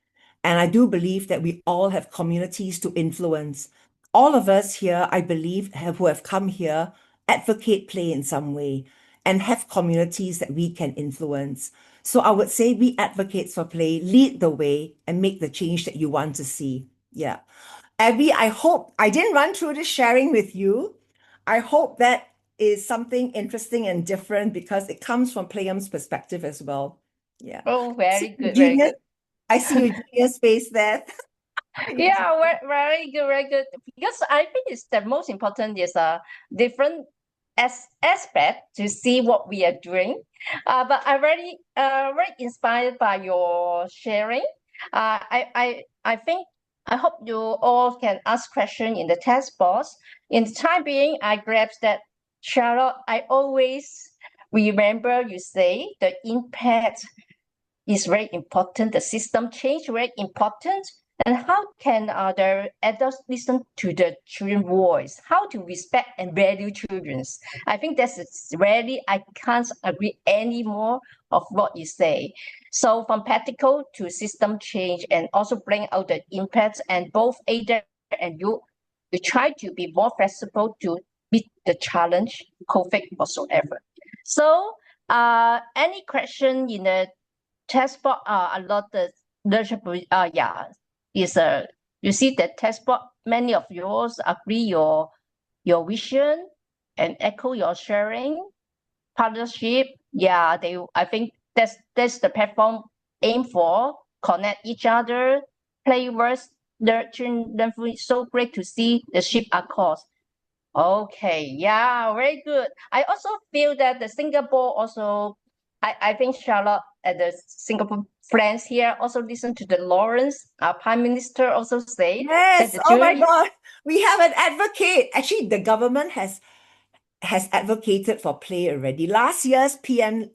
S4: And I do believe that we all have communities to influence. All of us here, I believe, who have come here, advocate play in some way and have communities that we can influence. So I would say we advocates for play, lead the way and make the change that you want to see. Yeah. Abby, I hope I didn't run through this sharing with you. I hope that is something interesting and different because it comes from Playum's perspective as well. Yeah.
S1: Oh, very good, very
S4: Eugenia,
S1: good.
S4: I see Eugenia's face there.
S1: Yeah, very good, very good. Because I think it's the most important is a different aspect to see what we are doing. But I very inspired by your sharing. I think I hope you all can ask question in the text box. In the time being, I grab that Charlotte. I always remember you say the impact is very important. The system change very important. And how can the adults listen to the children's voice? How to respect and value children's? I think that's really I can't agree anymore of what you say. So from practical to system change and also bring out the impact and both Ada and you try to be more flexible to meet the challenge, COVID whatsoever. So any question in the test box a lot of learnable yeah is you see the test box many of yours agree your vision and echo your sharing partnership. Yeah, I think that's the platform aim for connect each other play words learn so great to see the ship across. Okay, yeah, very good. I also feel that the Singapore also, I think Charlotte and the Singapore friends here also listen to the Lawrence, our Prime Minister also say that
S4: Yes.
S1: the
S4: Oh my
S1: children,
S4: God. We have an advocate. Actually, the government has advocated for play already. Last year's PM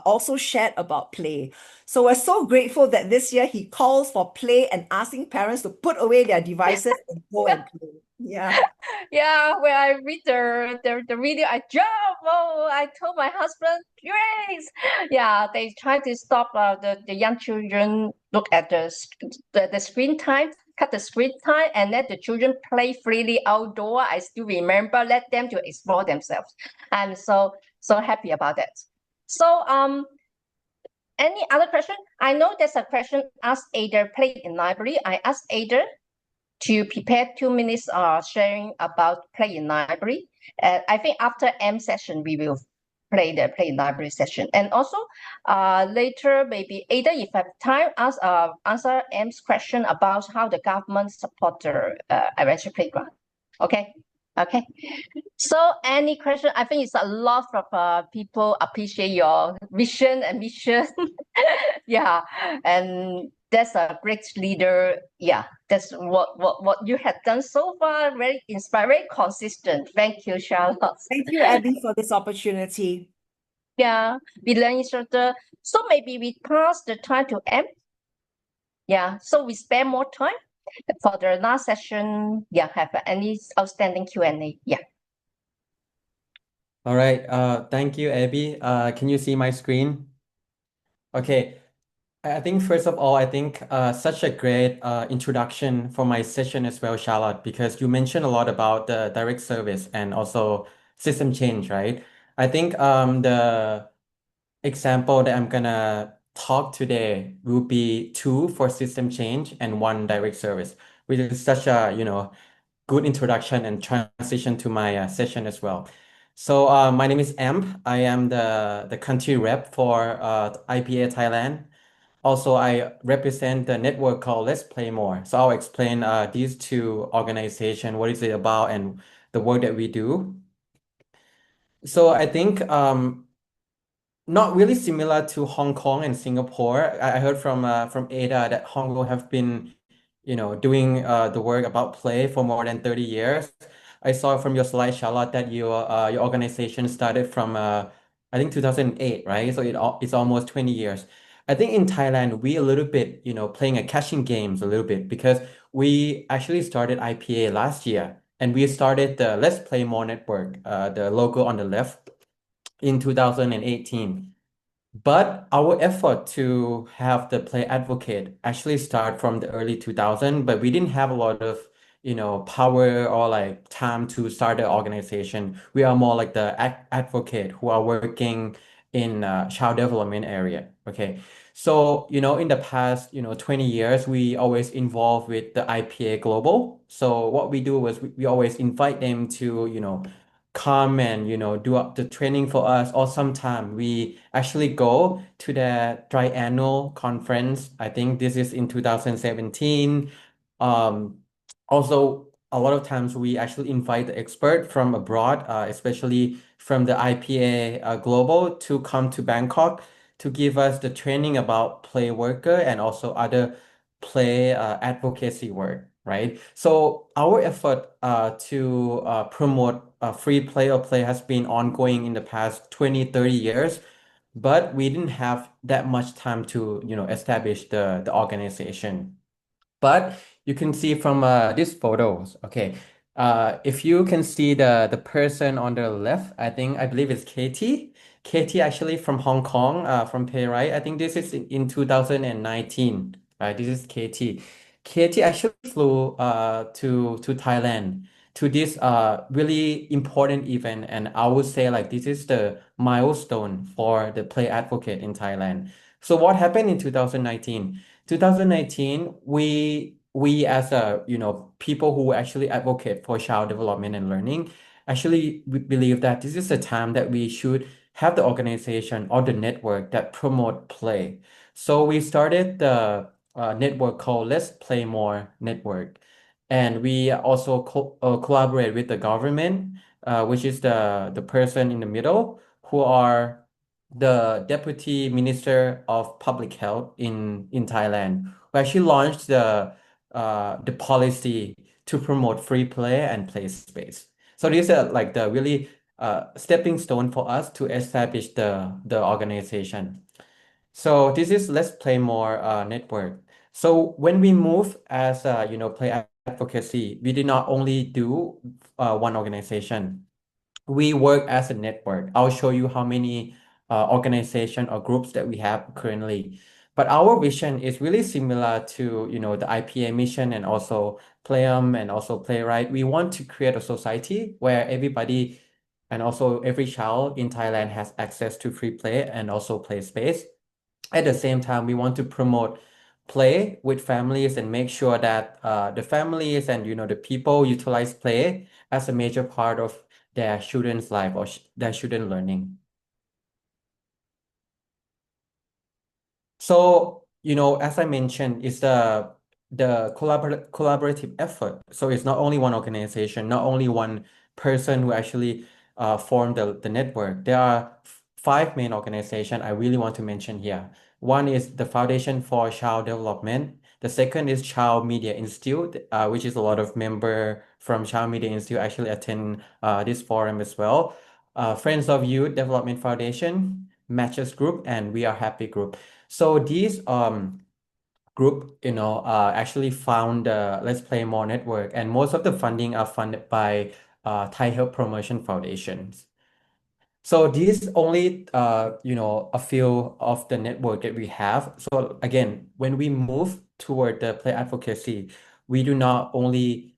S4: also shared about play. So we're so grateful that this year he calls for play and asking parents to put away their devices and go and play. Yeah.
S1: yeah, when I read the video, I jump. Oh, I told my husband, Grace. Yeah, they try to stop the young children look at the screen time, cut the screen time, and let the children play freely outdoor. I still remember, let them to explore themselves. I'm so happy about that. So any other question? I know there's a question asked Ada play in library. I asked Ada to prepare 2 minutes sharing about play in library. I think after M session, we will play the play in library session. And also later, maybe Ada, if I have time, answer M's question about how the government support the adventure playground. Okay, okay. So any question? I think it's a lot of people appreciate your vision and mission. Yeah, and that's a great leader. Yeah, that's what you have done so far. Very inspiring, very consistent. Thank you, Charlotte.
S4: Thank you, Abby, for this opportunity.
S1: Yeah, we learn each other. So maybe we pass the time to M. Yeah, so we spend more time for the last session. Yeah, have any outstanding Q&A? Yeah.
S5: All right. Thank you, Abby. Can you see my screen? Okay. I think first of all, I think such a great introduction for my session as well, Charlotte, because you mentioned a lot about the direct service and also system change, right? I think the example that I'm gonna talk today will be two for system change and one direct service, which is such a, good introduction and transition to my session as well. So my name is Amp. I am the country rep for IPA Thailand. Also, I represent the network called Let's Play More. So I'll explain these two organizations, what is it about, and the work that we do. So I think not really similar to Hong Kong and Singapore. I heard from Ada that Hong Kong have been, doing the work about play for more than 30 years. I saw from your slide, Charlotte, that your organization started from I think 2008, right? So it's almost 20 years. I think in Thailand we a little bit, playing a catching games a little bit because we actually started IPA last year and we started the Let's Play More network, the logo on the left in 2018. But our effort to have the play advocate actually start from the early 2000, but we didn't have a lot of, power or like time to start the organization. We are more like the advocate who are working in child development area. Okay. So, in the past, 20 years, we always involved with the IPA Global. So what we do was we always invite them to, come and do up the training for us, or sometime we actually go to the triannual conference. I think this is in 2017. Also, a lot of times we actually invite the expert from abroad, especially from the IPA Global, to come to Bangkok to give us the training about play worker and also other play advocacy work, right? So our effort to promote free play or play has been ongoing in the past 20, 30 years, but we didn't have that much time to, establish the organization. But you can see from these photos, okay, if you can see the person on the left, I believe it's Katie. Katie actually from Hong Kong, from Playwright. I think this is in 2019, right? This is Katie. Katie actually flew to Thailand to this really important event, and I would say like this is the milestone for the play advocate in Thailand. So what happened in 2019? 2019, we as a people who actually advocate for child development and learning, actually we believe that this is a time that we should have the organization or the network that promote play. So we started the network called Let's Play More Network, and we also collaborate with the government, which is the person in the middle, who are the Deputy Minister of Public Health in Thailand, who actually launched the policy to promote free play and play space. So these are like the really stepping stone for us to establish the organization. So this is Let's Play More network. So when we move as play advocacy, we did not only do one organization. We work as a network. I'll show you how many organization or groups that we have currently. But our vision is really similar to, the IPA mission and also Playum and also Playwright. We want to create a society where everybody and also every child in Thailand has access to free play and also play space. At the same time, we want to promote play with families and make sure that the families and the people utilize play as a major part of their children's life or their student learning. So, as I mentioned, it's the collaborative effort. So it's not only one organization, not only one person who actually formed the network. There are five main organizations I really want to mention here. One is the Foundation for Child Development. The second is Child Media Institute, which is a lot of member from Child Media Institute actually attend this forum as well. Friends of Youth Development Foundation, Matches Group, and We Are Happy Group. So these group, actually found Let's Play More network, and most of the funding are funded by Thai Health Promotion Foundations. So these only a few of the network that we have. So again, when we move toward the play advocacy, we do not only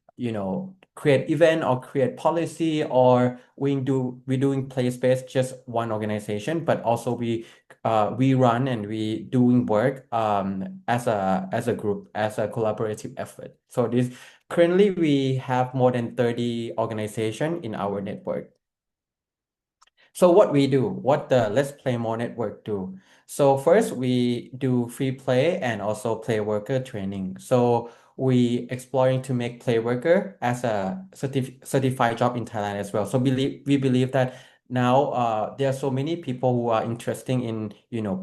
S5: create event or create policy, or we doing play space just one organization, but also we run and we doing work as a group, as a collaborative effort. So this currently we have more than 30 organizations in our network. So what we do, what the Let's Play More network do. So first we do free play and also play worker training. So we exploring to make play worker as a certified job in Thailand as well. So we believe that now there are so many people who are interested in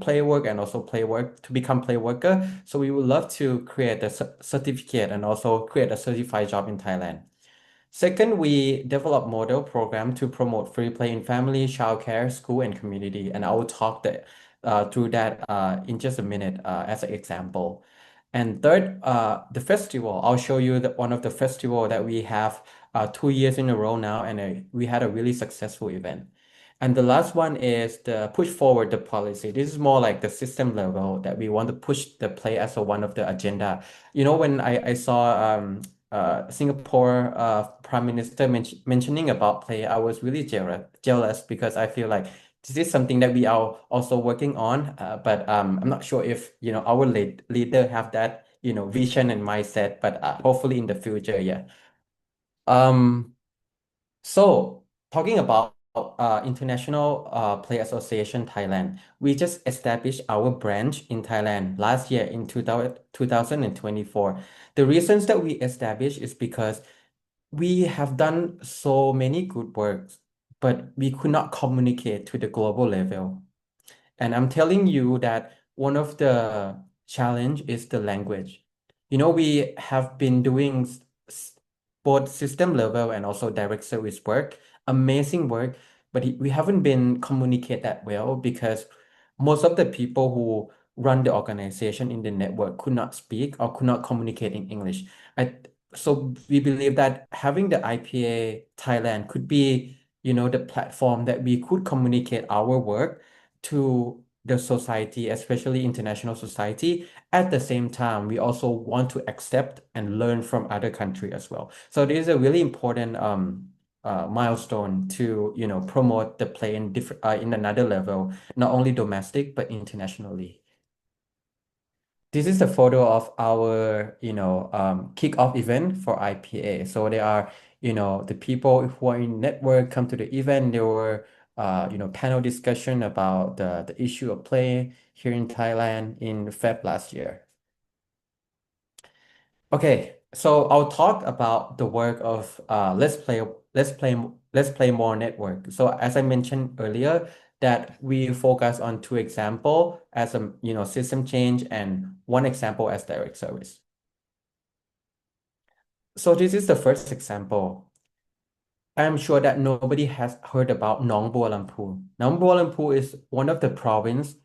S5: play work and also play work to become play worker. So we would love to create a certificate and also create a certified job in Thailand. Second, we develop model program to promote free play in family, childcare, school, and community. And I will talk through that in just a minute as an example. And third, the festival. I'll show you one of the festival that we have 2 years in a row now, and we had a really successful event. And the last one is the push forward the policy. This is more like the system level that we want to push the play as one of the agenda. When I saw Singapore Prime Minister mentioning about play, I was really jealous because I feel like this is something that we are also working on. But I'm not sure if our leader have that vision and mindset. But hopefully in the future, yeah. So talking about International Play Association Thailand, we just established our branch in Thailand last year in 2024. The reasons that we established is because we have done so many good works, but we could not communicate to the global level. And I'm telling you that one of the challenge is the language. You know, we have been doing both system level and also direct service work, amazing work, but we haven't been communicate that well because most of the people who run the organization in the network could not speak or could not communicate in English. So we believe that having the IPA Thailand could be, the platform that we could communicate our work to the society, especially international society. At the same time, we also want to accept and learn from other countries as well. So this is a really important milestone to promote the play in different in another level, not only domestic but internationally. This is a photo of our kickoff event for IPA. So there are the people who are in network come to the event. There were panel discussion about the issue of play here in Thailand in Feb last year. Okay, so I'll talk about the work of let's play more network. So as I mentioned earlier, that we focus on two example as a system change and one example as direct service. So this is the first example. I'm sure that nobody has heard about Nong Bua Lampu. Nong Bua Lampu is one of the province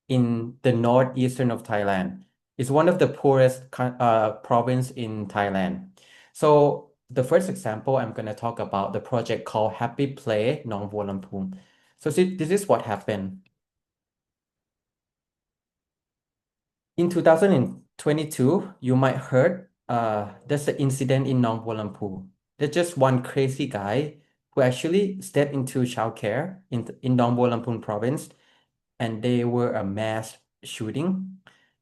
S5: in the northeastern of Thailand. It's one of the poorest province in Thailand. So the first example, I'm going to talk about the project called Happy Play Nong Bua Lampu. So see, this is what happened. In 2022, you might heard there's an incident in Nong Bua Lampu. There's just one crazy guy who actually stepped into childcare in Nong Bua Lampu province, and they were a mass shooting.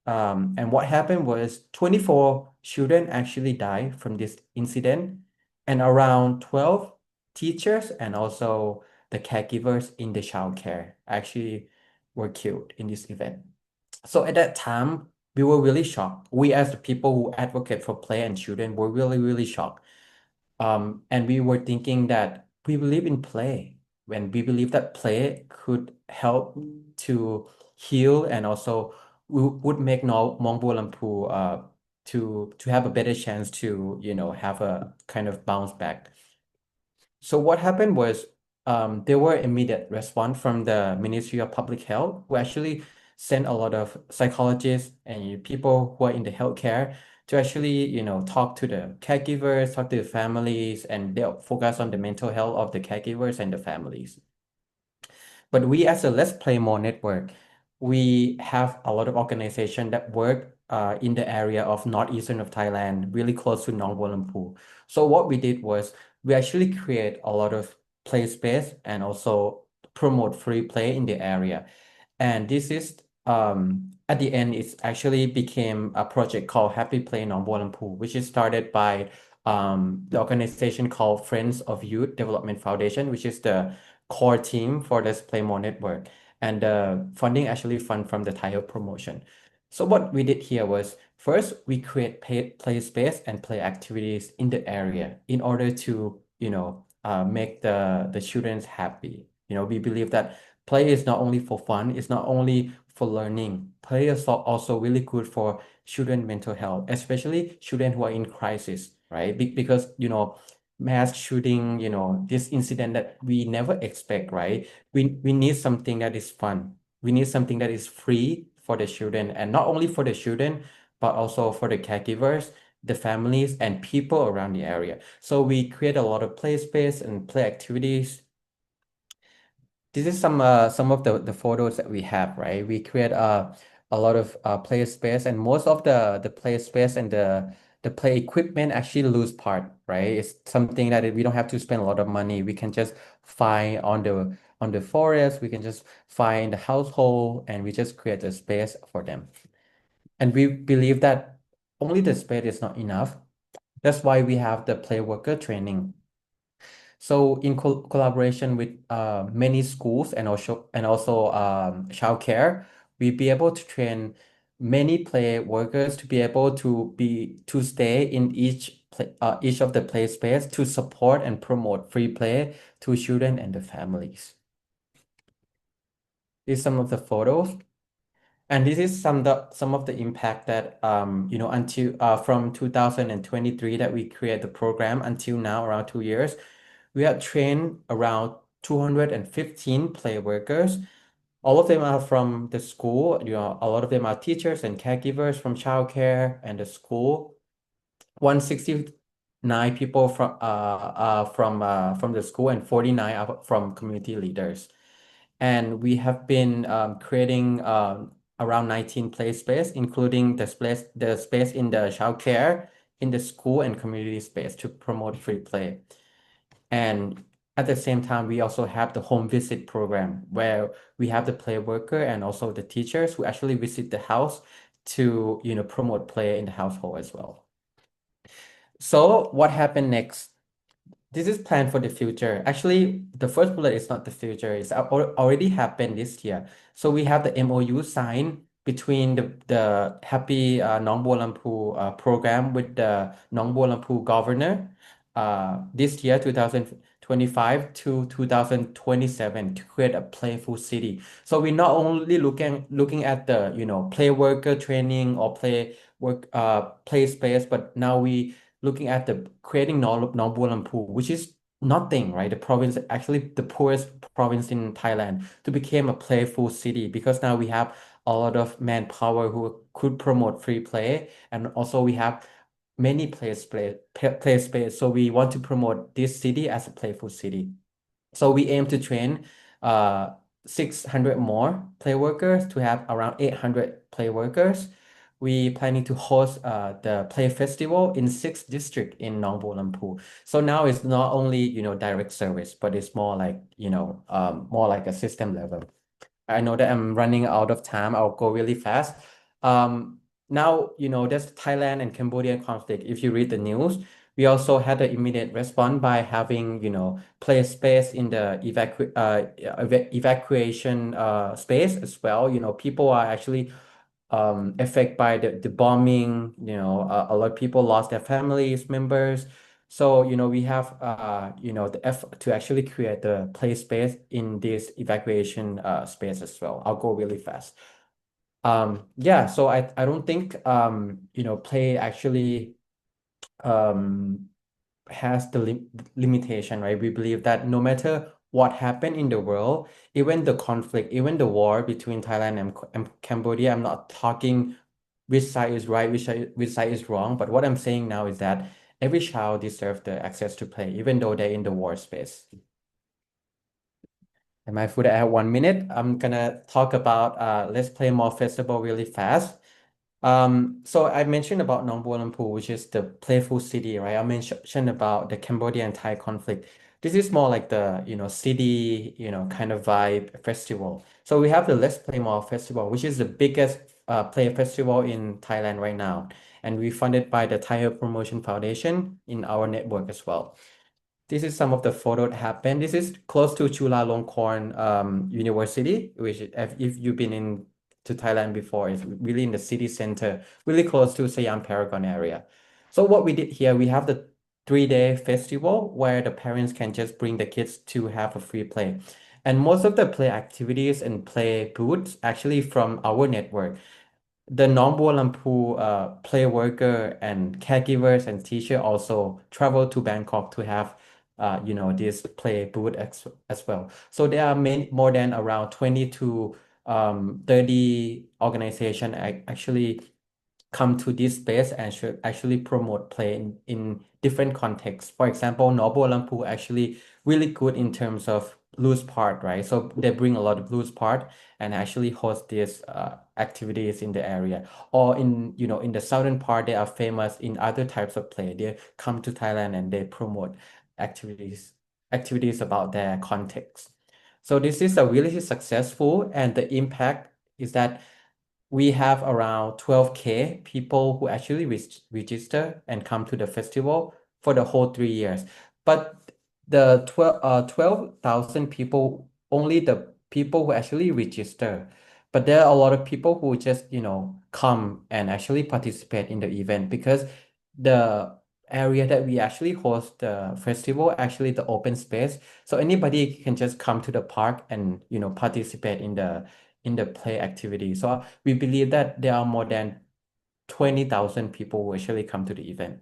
S5: And what happened was 24 children actually died from this incident, and around 12 teachers and also the caregivers in the childcare actually were killed in this event. So at that time, we were really shocked. We, as the people who advocate for play and children, were really, really shocked. And we were thinking that we believe in play, when we believe that play could help to heal and also would make Mong Bua Lampu to have a better chance to have a kind of bounce back. So what happened was there were immediate response from the Ministry of Public Health, who actually sent a lot of psychologists and people who are in the healthcare to actually, talk to the caregivers, talk to the families, and they'll focus on the mental health of the caregivers and the families. But we as a Let's Play More network, we have a lot of organization that work in the area of northeastern of Thailand, really close to Nong Bua Lampu. So what we did was we actually create a lot of play space and also promote free play in the area. And this is at the end, it's actually became a project called Happy Play Nong Bua Lampu, which is started by the organization called Friends of Youth Development Foundation, which is the core team for this Play More network. And the funding actually fund from the Thai Health Promotion. So what we did here was first we create play space and play activities in the area in order to make the students happy. We believe that play is not only for fun, it's not only for learning. Play is also really good for children mental health, especially children who are in crisis, right? Because mass shooting, this incident that we never expect, right? We need something that is fun. We need something that is free for the children, and not only for the children, but also for the caregivers, the families, and people around the area. So we create a lot of play space and play activities. This is some of the photos that we have, right? We create a lot of play space, and most of the play space and the play equipment actually loose part, right? It's something that we don't have to spend a lot of money. We can just find on the forest, we can just find the household, and we just create a space for them. And we believe that only the space is not enough. That's why we have the play worker training. So in collaboration with many schools and also childcare, we be able to train many play workers to be able to stay in each of the play space to support and promote free play to children and the families. These are some of the photos. And this is some of the impact that until from 2023 that we create the program until now, around 2 years, we have trained around 215 play workers. All of them are from the school. A lot of them are teachers and caregivers from childcare and the school. 169 people from the school and 49 are from community leaders. And we have been creating around 19 play space, including the space in the childcare, in the school and community space to promote free play. And at the same time, we also have the home visit program where we have the play worker and also the teachers who actually visit the house to promote play in the household as well. So what happened next? This is planned for the future. Actually, the first bullet is not the future. It's already happened this year. So we have the MOU signed between the Happy Nong Bua Lampu program with the Nong Bua Lampu governor this year, 2025 to 2027, to create a playful city. So we're not only looking at the play worker training or play space, but now we looking at the creating Nong Bua Lampu, which is nothing, right? The province, actually the poorest province in Thailand, to become a playful city, because now we have a lot of manpower who could promote free play, and also we have many play space. So we want to promote this city as a playful city. So we aim to train 600 more play workers to have around 800 play workers. We planning to host the play festival in 6 districts in Nong Bua Lampu. So now it's not only direct service, but it's more like more like a system level. I know that I'm running out of time. I'll go really fast. Now, there's Thailand and Cambodia conflict. If you read the news, we also had an immediate response by having, play space in the evacuation space as well. People are actually affected by the bombing. A lot of people lost their families members. So, we have, the effort to actually create the play space in this evacuation space as well. I'll go really fast. Yeah, so I don't think, play actually has the limitation, right? We believe that no matter what happened in the world, even the conflict, even the war between Thailand and Cambodia, I'm not talking which side is right, which side is wrong, but what I'm saying now is that every child deserves the access to play, even though they're in the war space. And my food, I have 1 minute. I'm gonna talk about Let's Play More Festival really fast. So I mentioned about Nong Bua Lampu, which is the playful city, right? I mentioned about the Cambodia and Thai conflict. This is more like the, city, kind of vibe festival. So we have the Let's Play More Festival, which is the biggest play festival in Thailand right now. And we funded by the Thai Health Promotion Foundation in our network as well. This is some of the photo that happened. This is close to Chulalongkorn University, which if you've been to Thailand before, is really in the city center, really close to Siam Paragon area. So what we did here, we have the 3-day festival where the parents can just bring the kids to have a free play. And most of the play activities and play booths actually from our network. The Nong Bua Lampu play worker and caregivers and teacher also travel to Bangkok to have this play booth as well. So there are more than around 20 to 30 organization actually come to this space and should actually promote play in different contexts. For example, Nong Bua Lampu actually really good in terms of loose part, right? So they bring a lot of loose part and actually host these activities in the area. Or in the southern part, they are famous in other types of play. They come to Thailand and they promote activities about their context. So this is a really successful, and the impact is that we have around 12K people who actually register and come to the festival for the whole 3 years. But the 12,000 people, only the people who actually register. But there are a lot of people who just, come and actually participate in the event because the area that we actually host the festival, actually the open space. So anybody can just come to the park and, participate in the play activity. So we believe that there are more than 20,000 people who actually come to the event.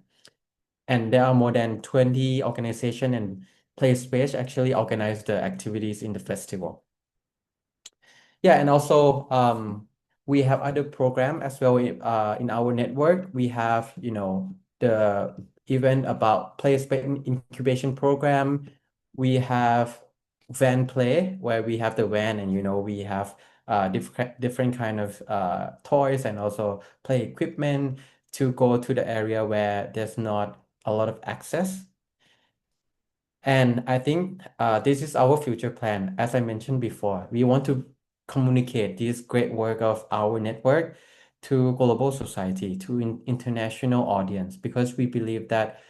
S5: And there are more than 20 organizations and play space actually organize the activities in the festival. Yeah, and also we have other program as well in our network. We have, the event about play space incubation program. We have van play where we have the van and we have different kind of toys and also play equipment to go to the area where there's not a lot of access. And I think this is our future plan. As I mentioned before, we want to communicate this great work of our network to global society, to international audience, because we believe that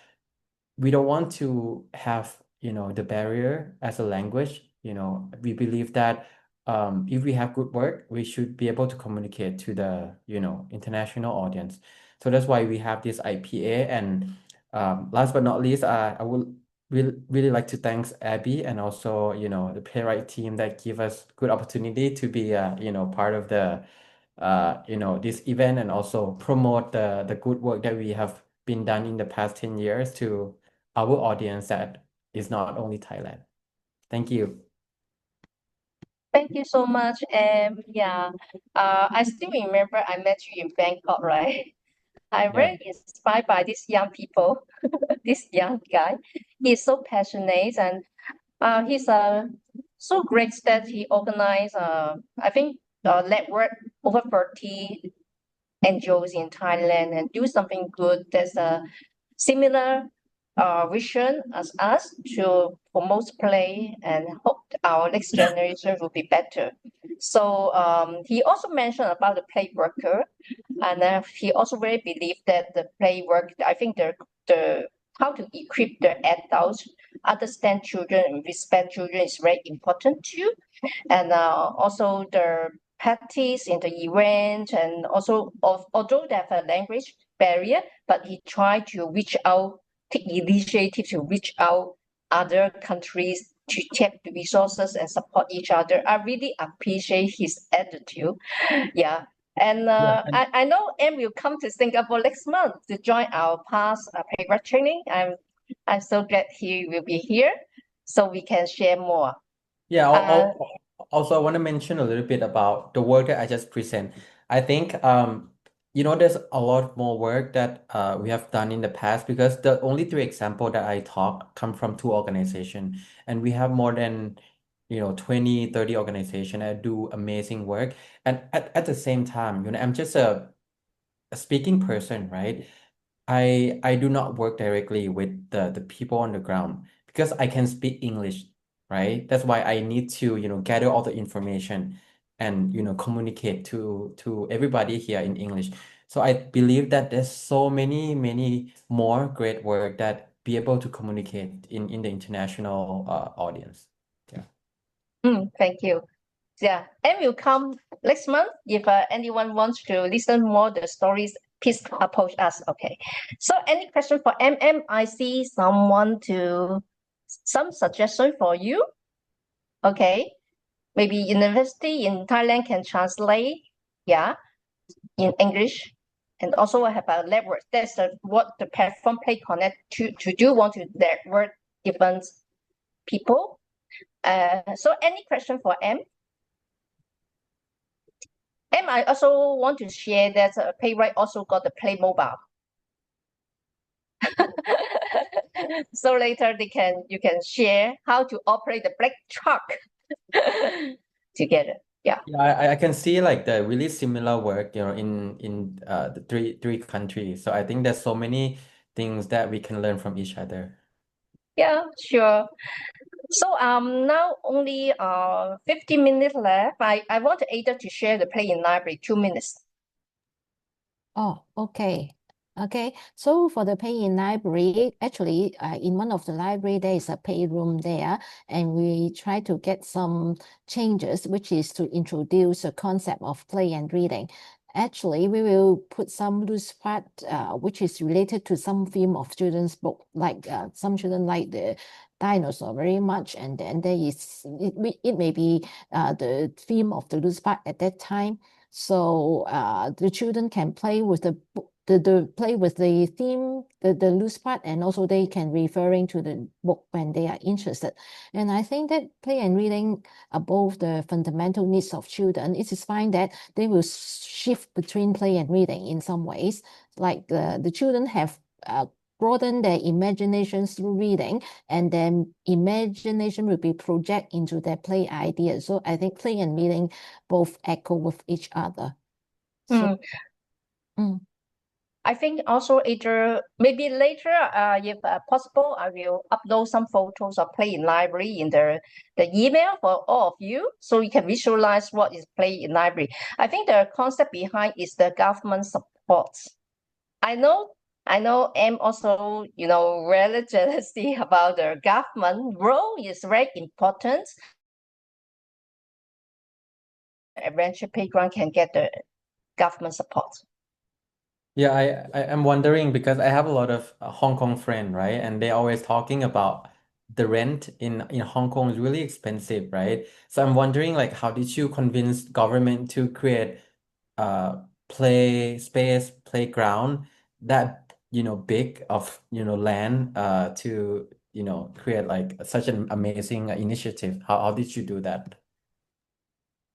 S5: we don't want to have, the barrier as a language. We believe that if we have good work, we should be able to communicate to the, international audience. So that's why we have this IPA. And last but not least, I would really like to thank Abby and also, the playwright team that give us good opportunity to be, part of the, this event and also promote the good work that we have been done in the past 10 years to our audience that is not only Thailand. Thank you.
S1: Thank you so much. And yeah, I still remember I met you in Bangkok, right? I'm
S5: Yeah.
S1: very inspired by these young people, this young guy. He's so passionate and he's so great that he organized, I think, network over 30 NGOs in Thailand and do something good that's a similar vision as us to promote play and hope our next generation will be better. So he also mentioned about the play worker, and he also very believe that the play work. I think the how to equip the adults understand children and respect children is very important too, and also the practice in the event, and also although they have a language barrier, but he tried to reach out, take initiative to reach out other countries to tap the resources and support each other. I really appreciate his attitude. Yeah. And
S5: Yeah.
S1: I know Em will come to Singapore next month to join our past playwright training. I'm so glad he will be here so we can share more.
S5: Yeah,
S1: Uh,
S5: also I want to mention a little bit about the work that I just present. I think there's a lot more work that we have done in the past because the only three examples that I talk come from two organizations, and we have more than 20, 30 organizations that do amazing work. And at the same time, I'm just a speaking person, right? I do not work directly with the people on the ground because I can speak English, right? That's why I need to, gather all the information and, communicate to everybody here in English. So I believe that there's so many, many more great work that be able to communicate in the international audience. Yeah.
S1: thank you. Yeah, and will come next month. If anyone wants to listen more the stories, please approach us. Okay. So any question for MM? I see some suggestion for you. Okay. Maybe university in Thailand can translate. Yeah, in English. And also I have a network. That's what the platform Play Connect to do want to network different people. So any question for M? And I also want to share that Playwright also got the Play Mobile. So later you can share how to operate the black truck together. Yeah.
S5: Yeah, I can see like the really similar work, in the three countries. So I think there's so many things that we can learn from each other.
S1: Yeah, sure. So now only 15 minutes left. I want Ada to share the Play in Library 2 minutes.
S3: Oh, okay. Okay, so for the pay in library, actually, in one of the library, there is a pay room there, and we try to get some changes, which is to introduce a concept of play and reading. Actually, we will put some loose part, which is related to some theme of children's book, like some children like the dinosaur very much, and then there is it may be the theme of the loose part at that time. So the children can play with the book, play with the theme, the loose part, and also they can referring to the book when they are interested. And I think that play and reading are both the fundamental needs of children. It is fine that they will shift between play and reading in some ways. Like the children have broadened their imaginations through reading, and then imagination will be project into their play ideas. So I think play and reading both echo with each other. So,
S1: I think also either maybe later, if possible, I will upload some photos of play in library in the email for all of you, so you can visualize what is play in library. I think the concept behind is the government support. I know I'm also, really jealousy about the government role is very important. Adventure Playground can get the government support.
S5: Yeah, I'm wondering because I have a lot of Hong Kong friends, right? And they always talking about the rent in Hong Kong is really expensive, right? So I'm wondering like how did you convince government to create play space, playground that big of land to create like such an amazing initiative. How did you do that?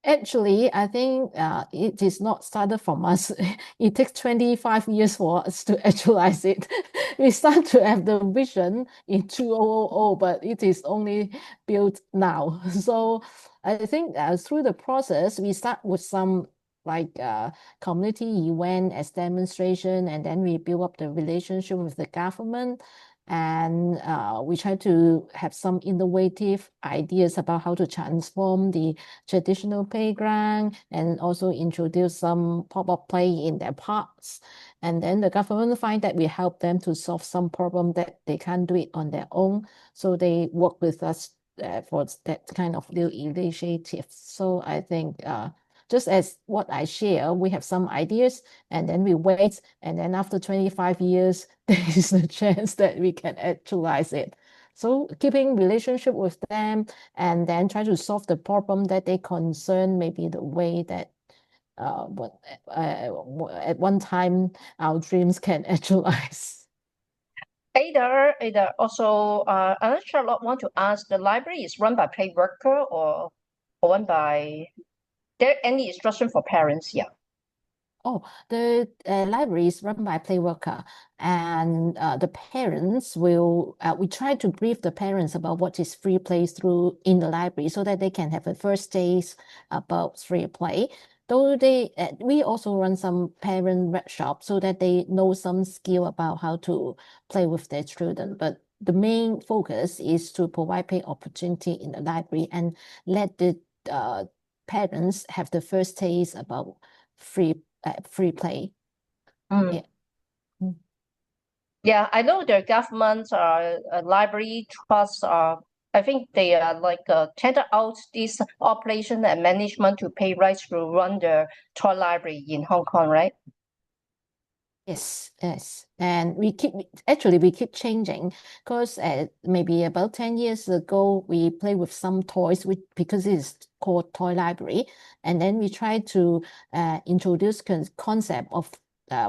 S3: Actually, I think it is not started from us. It takes 25 years for us to actualize it. We start to have the vision in 2000, but it is only built now. So I think through the process, we start with some like community event as demonstration, and then we build up the relationship with the government. And we try to have some innovative ideas about how to transform the traditional playground and also introduce some pop-up play in their parks. And then the government find that we help them to solve some problem that they can't do it on their own. So they work with us for that kind of new initiative. So I think just as what I share, we have some ideas and then we wait. And then after 25 years, there is a chance that we can actualize it. So keeping relationship with them and then try to solve the problem that they concern, maybe the way that at one time our dreams can actualize.
S1: Ada also, another Charlotte want to ask, the library is run by play worker or run by, there any instruction for parents? Yeah.
S3: Oh, the library is run by play worker, and the parents will, we try to brief the parents about what is free play through in the library so that they can have a first taste about free play. Though we also run some parent workshops so that they know some skill about how to play with their children. But the main focus is to provide play opportunity in the library and let the parents have the first taste about free play. Yeah.
S1: Yeah, I know the government library trusts I think they are like tender out this operation and management to pay rights to run the toy library in Hong Kong, right?
S3: Yes. And we keep changing because maybe about 10 years ago, we play with some toys because it's called toy library. And then we try to introduce concept of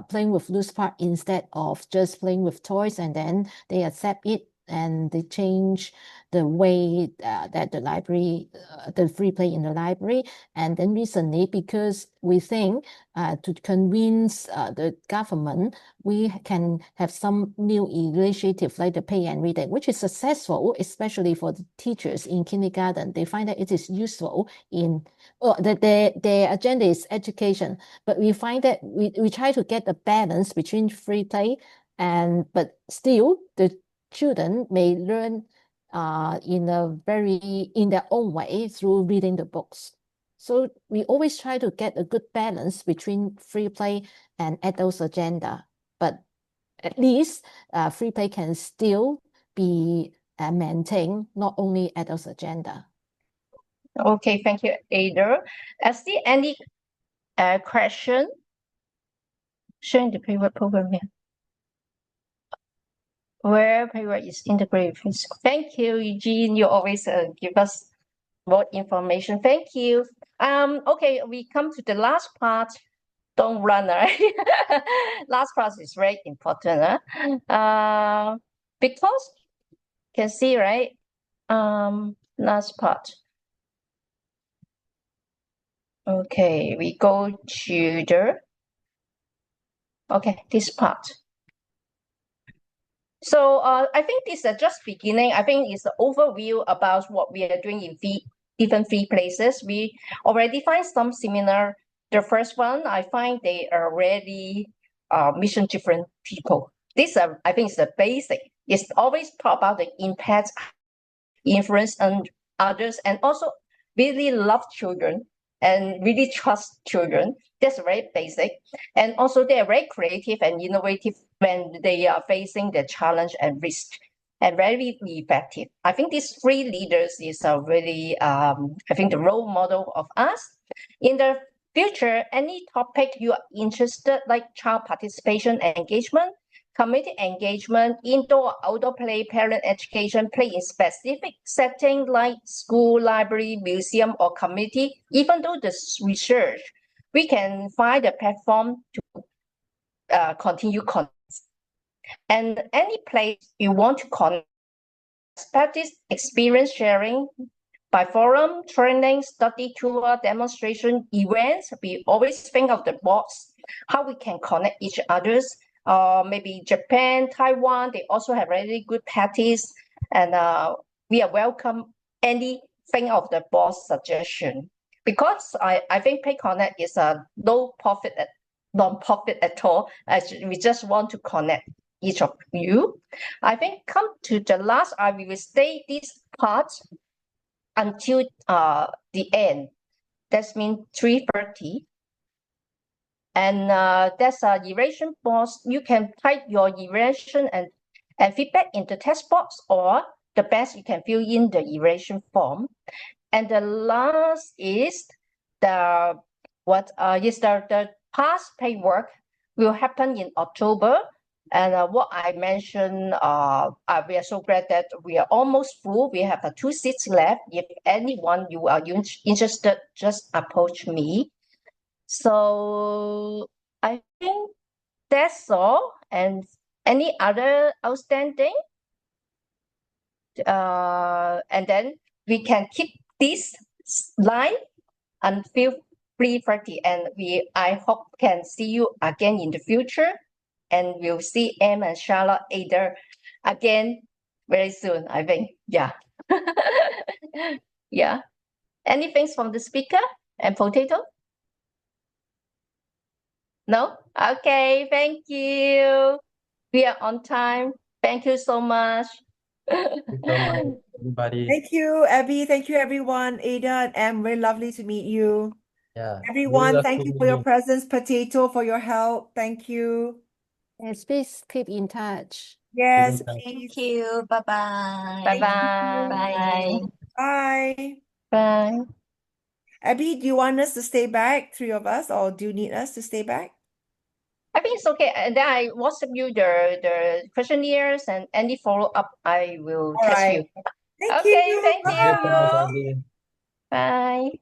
S3: playing with loose part instead of just playing with toys, and then they accept it and they change the way that the library, the free play in the library. And then recently, because we think to convince the government, we can have some new initiative like the pay and reading, which is successful, especially for the teachers in kindergarten. They find that it is useful in, their agenda is education, but we find that we try to get a balance between free play but still the children may learn in their own way through reading the books. So we always try to get a good balance between free play and adults agenda. But at least free play can still be maintained, not only adults agenda.
S1: Okay, thank you, Ada. Is there any question? Showing the playwork program here. Where playwork is integrated. Thank you, Eugene. You always give us more information. Thank you. Okay, we come to the last part. Don't run, right? Last part is very important. Because you can see, right? Last part. Okay, we go to the this part. So I think this is just beginning. I think it's an overview about what we are doing in different three places. We already find some similar. The first one, I find they are really mission different people. This I think is the basic. It's always talk about the impact, influence on others, and also really love children and really trust children. That's very basic. And also they are very creative and innovative when they are facing the challenge and risk, and very effective. I think these three leaders is a really, I think, the role model of us. In the future, any topic you are interested, like child participation and engagement, community engagement, indoor, outdoor play, parent education, play in specific setting like school, library, museum, or community, even though the research, we can find a platform to continue connect. And any place you want to connect, practice experience sharing by forum, training, study tour, demonstration, events. We always think of the box, how we can connect each others. Maybe Japan, Taiwan, they also have really good practice, and we are welcome anything of the boss suggestion, because I think Pay Connect is a non-profit at all. We just want to connect each of you. I think come to the last, I will stay this part until the end. That means 3:30. And that's a evaluation box. You can type your evaluation and feedback in the text box, or the best you can fill in the evaluation form. And the last is the past pay work will happen in October. And what I mentioned, we are so glad that we are almost full. We have 2 seats left. If anyone you are interested, just approach me. So I think that's all. And any other outstanding? And then we can keep this line until 3:30. And I hope can see you again in the future. And we'll see Em and Charlotte either again very soon, I think. Yeah. Yeah. Anything from the speaker and Potato? No? Okay, thank you. We are on time. Thank you so much.
S5: Thank you so much, everybody.
S4: Thank you, Abby. Thank you, everyone. Ada and Em, very lovely to meet you.
S5: Yeah.
S4: Everyone,
S5: Really
S4: thank you
S5: lovely
S4: for your
S5: meeting.
S4: presence. Potato, for your help. Thank you.
S3: Yes, please keep in touch.
S4: Yes,
S5: in touch.
S4: please.
S6: Thank you. Bye-bye.
S1: Bye-bye.
S6: Bye.
S4: Bye.
S1: Bye.
S4: Abby, do you want us to stay back, 3 of us, or do you need us to stay back?
S1: I think it's okay. And then I WhatsApp you the questionnaires, and any follow-up I will
S4: All
S1: text
S4: right.
S1: you.
S4: Thank
S1: Okay,
S4: you.
S1: thank
S5: Thank you so much,
S1: you.
S5: Abby.
S1: Bye.